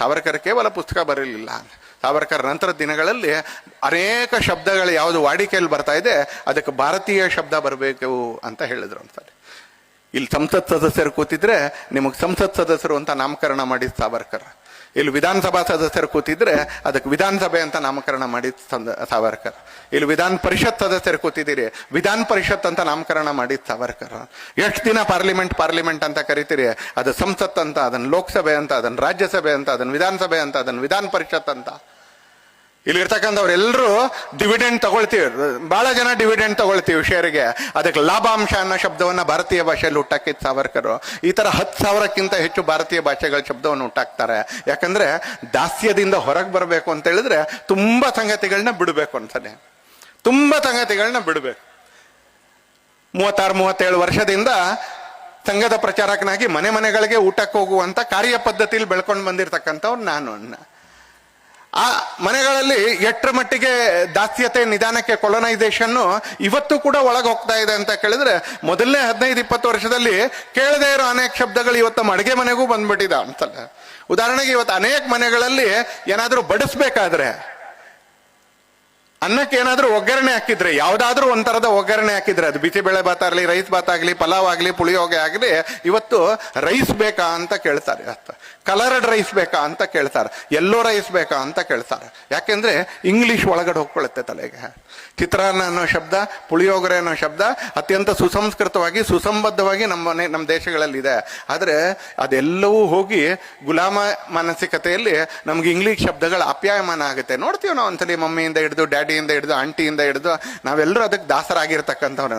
ಸಾವರ್ಕರ್ ಕೇವಲ ಪುಸ್ತಕ ಬರಲಿಲ್ಲ, ಸಾವರ್ಕರ್ ನಂತರದ ದಿನಗಳಲ್ಲಿ ಅನೇಕ ಶಬ್ದಗಳು ಯಾವುದು ವಾಡಿಕೆಯಲ್ಲಿ ಬರ್ತಾ ಇದೆ ಅದಕ್ಕೆ ಭಾರತೀಯ ಶಬ್ದ ಬರಬೇಕು ಅಂತ ಹೇಳಿದ್ರು. ಒಂದ್ಸಲ ಇಲ್ಲಿ ಸಂಸತ್ ಸದಸ್ಯರು ಕೂತಿದ್ರೆ ನಿಮಗೆ ಸಂಸತ್ ಸದಸ್ಯರು ಅಂತ ನಾಮಕರಣ ಮಾಡಿದ ಸಾವರ್ಕರ್. ಇಲ್ಲಿ ವಿಧಾನಸಭಾ ಸದಸ್ಯರು ಕೂತಿದ್ರೆ ಅದಕ್ಕೆ ವಿಧಾನಸಭೆ ಅಂತ ನಾಮಕರಣ ಮಾಡಿದ ಸಾವರ್ಕರ್. ಇಲ್ಲಿ ವಿಧಾನ ಪರಿಷತ್ ಸದಸ್ಯರು ಕೂತಿದ್ದೀರಿ, ವಿಧಾನ ಪರಿಷತ್ ಅಂತ ನಾಮಕರಣ ಮಾಡಿದ ಸಾವರ್ಕರ್. ಎಷ್ಟು ದಿನ ಪಾರ್ಲಿಮೆಂಟ್ ಅಂತ ಕರಿತೀರಿ, ಅದು ಸಂಸತ್ ಅಂತ, ಅದನ್ನ ಲೋಕಸಭೆ ಅಂತ, ಅದನ್ನ ರಾಜ್ಯಸಭೆ ಅಂತ, ಅದನ್ನ ವಿಧಾನಸಭೆ ಅಂತ, ಅದನ್ನ ವಿಧಾನ ಪರಿಷತ್ ಅಂತ. ಇಲ್ಲಿರ್ತಕ್ಕಂಥವ್ರೆಲ್ಲರೂ ಡಿವಿಡೆಂಡ್ ತಗೊಳ್ತೀವಿ, ಬಹಳ ಜನ ಡಿವಿಡೆಂಡ್ ತಗೊಳ್ತೀವಿ ಶೇರ್ಗೆ. ಅದಕ್ಕೆ ಲಾಭಾಂಶ ಅನ್ನೋ ಶಬ್ದವನ್ನ ಭಾರತೀಯ ಭಾಷೆಯಲ್ಲಿ ಹುಟ್ಟಾಕಿದ್ ಸಾವರ್ಕರ್. ಈ ತರ 10,000ಕ್ಕಿಂತ ಹೆಚ್ಚು ಭಾರತೀಯ ಭಾಷೆಗಳ ಶಬ್ದವನ್ನು ಹುಟ್ಟಾಕ್ತಾರೆ. ಯಾಕಂದ್ರೆ ದಾಸ್ಯದಿಂದ ಹೊರಗೆ ಬರಬೇಕು ಅಂತ ಹೇಳಿದ್ರೆ ತುಂಬಾ ಸಂಗತಿಗಳನ್ನ ಬಿಡಬೇಕು ಅಂತಾನೆ, ತುಂಬಾ ಸಂಗತಿಗಳನ್ನ ಬಿಡಬೇಕು. 36-37 ವರ್ಷದಿಂದ ಸಂಘದ ಪ್ರಚಾರಕನಾಗಿ ಮನೆಗಳಿಗೆ ಊಟಕ್ಕೆ ಹೋಗುವಂತ ಕಾರ್ಯ ಪದ್ಧತಿಯಲ್ಲಿ ಬೆಳ್ಕೊಂಡು ಬಂದಿರತಕ್ಕಂಥವ್ರು ನಾನು. ಆ ಮನೆಗಳಲ್ಲಿ ಎಷ್ಟರ ಮಟ್ಟಿಗೆ ದಾಸ್ಯತೆ ನಿಧಾನಕ್ಕೆ ಕೊಲೊನೈಸೇಷನ್ ಇವತ್ತು ಕೂಡ ಒಳಗೆ ಹೋಗ್ತಾ ಇದೆ ಅಂತ ಕೇಳಿದ್ರೆ, ಮೊದಲನೇ 15-20 ವರ್ಷದಲ್ಲಿ ಕೇಳದೇ ಇರೋ ಅನೇಕ ಶಬ್ದಗಳು ಇವತ್ತು ಅಡುಗೆ ಮನೆಗೂ ಬಂದ್ಬಿಟ್ಟಿದೆ ಅಂತಲ್ಲ. ಉದಾಹರಣೆಗೆ ಇವತ್ತು ಅನೇಕ ಮನೆಗಳಲ್ಲಿ ಏನಾದ್ರೂ ಬಡಿಸ್ಬೇಕಾದ್ರೆ, ಅನ್ನಕ್ಕೆ ಏನಾದ್ರೂ ಒಗ್ಗರಣೆ ಹಾಕಿದ್ರೆ, ಯಾವ್ದಾದ್ರೂ ಒಂಥರದ ಒಗ್ಗರಣೆ ಹಾಕಿದ್ರೆ, ಅದು ಬಿಸಿಬೇಳೆ ಭಾತ್ ಆಗ್ಲಿ, ರೈಸ್ ಭಾತ್ ಆಗ್ಲಿ, ಪಲಾವ್ ಆಗ್ಲಿ, ಪುಳಿಯೋಗೆ ಆಗ್ಲಿ, ಇವತ್ತು ರೈಸ್ ಬೇಕಾ ಅಂತ ಕೇಳ್ತಾರೆ. ಕಲರ್ಡ್ ರೈಸ್ ಬೇಕಾ ಅಂತ ಕೇಳ್ತಾರೆ, ಯೆಲ್ಲೋ ರೈಸ್ ಬೇಕಾ ಅಂತ ಕೇಳ್ತಾರೆ. ಯಾಕೆಂದ್ರೆ ಇಂಗ್ಲಿಷ್ ಒಳಗಡೆ ಹೋಗ್ಕೊಳ್ಳುತ್ತೆ ತಲೆಗೆ. ಚಿತ್ರಾನ್ನ ಅನ್ನೋ ಶಬ್ದ, ಪುಳಿಯೋಗರೆ ಅನ್ನೋ ಶಬ್ದ ಅತ್ಯಂತ ಸುಸಂಸ್ಕೃತವಾಗಿ ಸುಸಂಬದ್ಧವಾಗಿ ನಮ್ಮ ದೇಶಗಳಲ್ಲಿ ಇದೆ. ಆದ್ರೆ ಅದೆಲ್ಲವೂ ಹೋಗಿ ಗುಲಾಮ ಮಾನಸಿಕತೆಯಲ್ಲಿ ನಮ್ಗೆ ಇಂಗ್ಲಿಷ್ ಶಬ್ದಗಳ ಅಪ್ಯಾಯಮಾನ ಆಗುತ್ತೆ. ನೋಡ್ತೀವಿ ನಾವು ಒಂದ್ಸಲಿ ಮಮ್ಮಿಯಿಂದ ಹಿಡಿದು, ಡ್ಯಾಡಿಯಿಂದ ಹಿಡಿದು, ಆಂಟಿಯಿಂದ ಹಿಡಿದು ನಾವೆಲ್ಲರೂ ಅದಕ್ಕೆ ದಾಸರಾಗಿರ್ತಕ್ಕಂಥವ್ರೆ.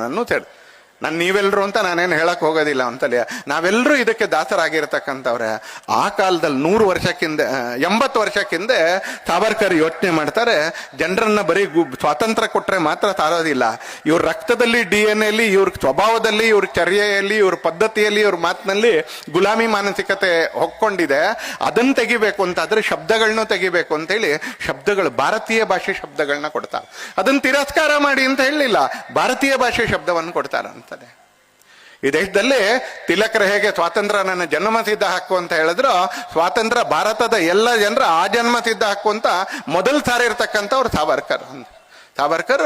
ನಾನು ನೀವೆಲ್ಲರೂ ಅಂತ ನಾನೇನು ಹೇಳಕ್ ಹೋಗೋದಿಲ್ಲ ಅಂತಲೇ, ನಾವೆಲ್ಲರೂ ಇದಕ್ಕೆ ದಾಸರಾಗಿರ್ತಕ್ಕಂಥವ್ರೆ. ಆ ಕಾಲದಲ್ಲಿ 100 ವರ್ಷಕ್ಕಿಂತ 80 ವರ್ಷಕ್ಕಿಂತ ಸಾವರ್ಕರ್ ಯೋಚನೆ ಮಾಡ್ತಾರೆ, ಜನರನ್ನ ಬರೀ ಸ್ವಾತಂತ್ರ್ಯ ಕೊಟ್ರೆ ಮಾತ್ರ ಸಾರೋದಿಲ್ಲ, ಇವ್ರ ರಕ್ತದಲ್ಲಿ, DNA-ಯಲ್ಲಿ, ಇವ್ರ ಸ್ವಭಾವದಲ್ಲಿ, ಇವ್ರ ಚರ್ಯೆಯಲ್ಲಿ, ಇವ್ರ ಪದ್ಧತಿಯಲ್ಲಿ, ಇವ್ರ ಮಾತಿನಲ್ಲಿ ಗುಲಾಮಿ ಮಾನಸಿಕತೆ ಹೊಕ್ಕೊಂಡಿದೆ. ಅದನ್ನ ತೆಗಿಬೇಕು ಅಂತಾದ್ರೆ ಶಬ್ದಗಳನ್ನೂ ತೆಗಿಬೇಕು ಅಂತ ಹೇಳಿ ಶಬ್ದಗಳು, ಭಾರತೀಯ ಭಾಷೆ ಶಬ್ದಗಳನ್ನ ಕೊಡ್ತಾರೆ. ಅದನ್ನ ತಿರಸ್ಕಾರ ಮಾಡಿ ಅಂತ ಹೇಳಲಿಲ್ಲ, ಭಾರತೀಯ ಭಾಷೆ ಶಬ್ದವನ್ನು ಕೊಡ್ತಾರೆ ಅಂತಾನೆ. ಈ ದೇಶದಲ್ಲಿ ತಿಲಕರು ಹೇಗೆ ಸ್ವಾತಂತ್ರ್ಯ ನನ್ನ ಜನ್ಮ ಸಿದ್ಧ ಹಕ್ಕು ಅಂತ ಹೇಳಿದ್ರು, ಸ್ವಾತಂತ್ರ್ಯ ಭಾರತದ ಎಲ್ಲ ಜನರ ಆ ಜನ್ಮ ಸಿದ್ಧ ಹಕ್ಕು ಅಂತ ಮೊದಲು ಸಾರಿ ಇರ್ತಕ್ಕಂಥವ್ರು ಸಾವರ್ಕರ್. ಸಾವರ್ಕರ್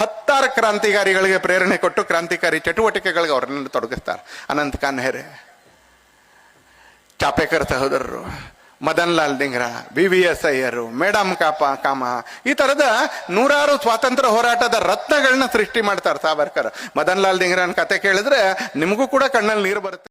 10 ಕ್ರಾಂತಿಕಾರಿಗಳಿಗೆ ಪ್ರೇರಣೆ ಕೊಟ್ಟು ಕ್ರಾಂತಿಕಾರಿ ಚಟುವಟಿಕೆಗಳಿಗೆ ಅವ್ರನ್ನ ತೊಡಗಿಸ್ತಾರೆ. ಅನಂತ್ ಕಾನ್ಹೇರೆ, ಚಾಪೇಕರ್ ಸಹೋದರರು, ಮದನ್ ಲಾಲ್ ಧಿಂಗ್ರಾ, BVS ಅಯ್ಯರು, ಮೇಡಮ್ ಕಾಮ, ಈ ತರದ 100 ಸ್ವಾತಂತ್ರ್ಯ ಹೋರಾಟದ ರತ್ನಗಳನ್ನ ಸೃಷ್ಟಿ ಮಾಡ್ತಾರೆ ಸಾವರ್ಕರ್. ಮದನ್ ಲಾಲ್ ಧಿಂಗ್ರಾನ್ ಕತೆ ಕೇಳಿದ್ರೆ ನಿಮಗೂ ಕೂಡ ಕಣ್ಣಲ್ಲಿ ನೀರು ಬರುತ್ತೆ.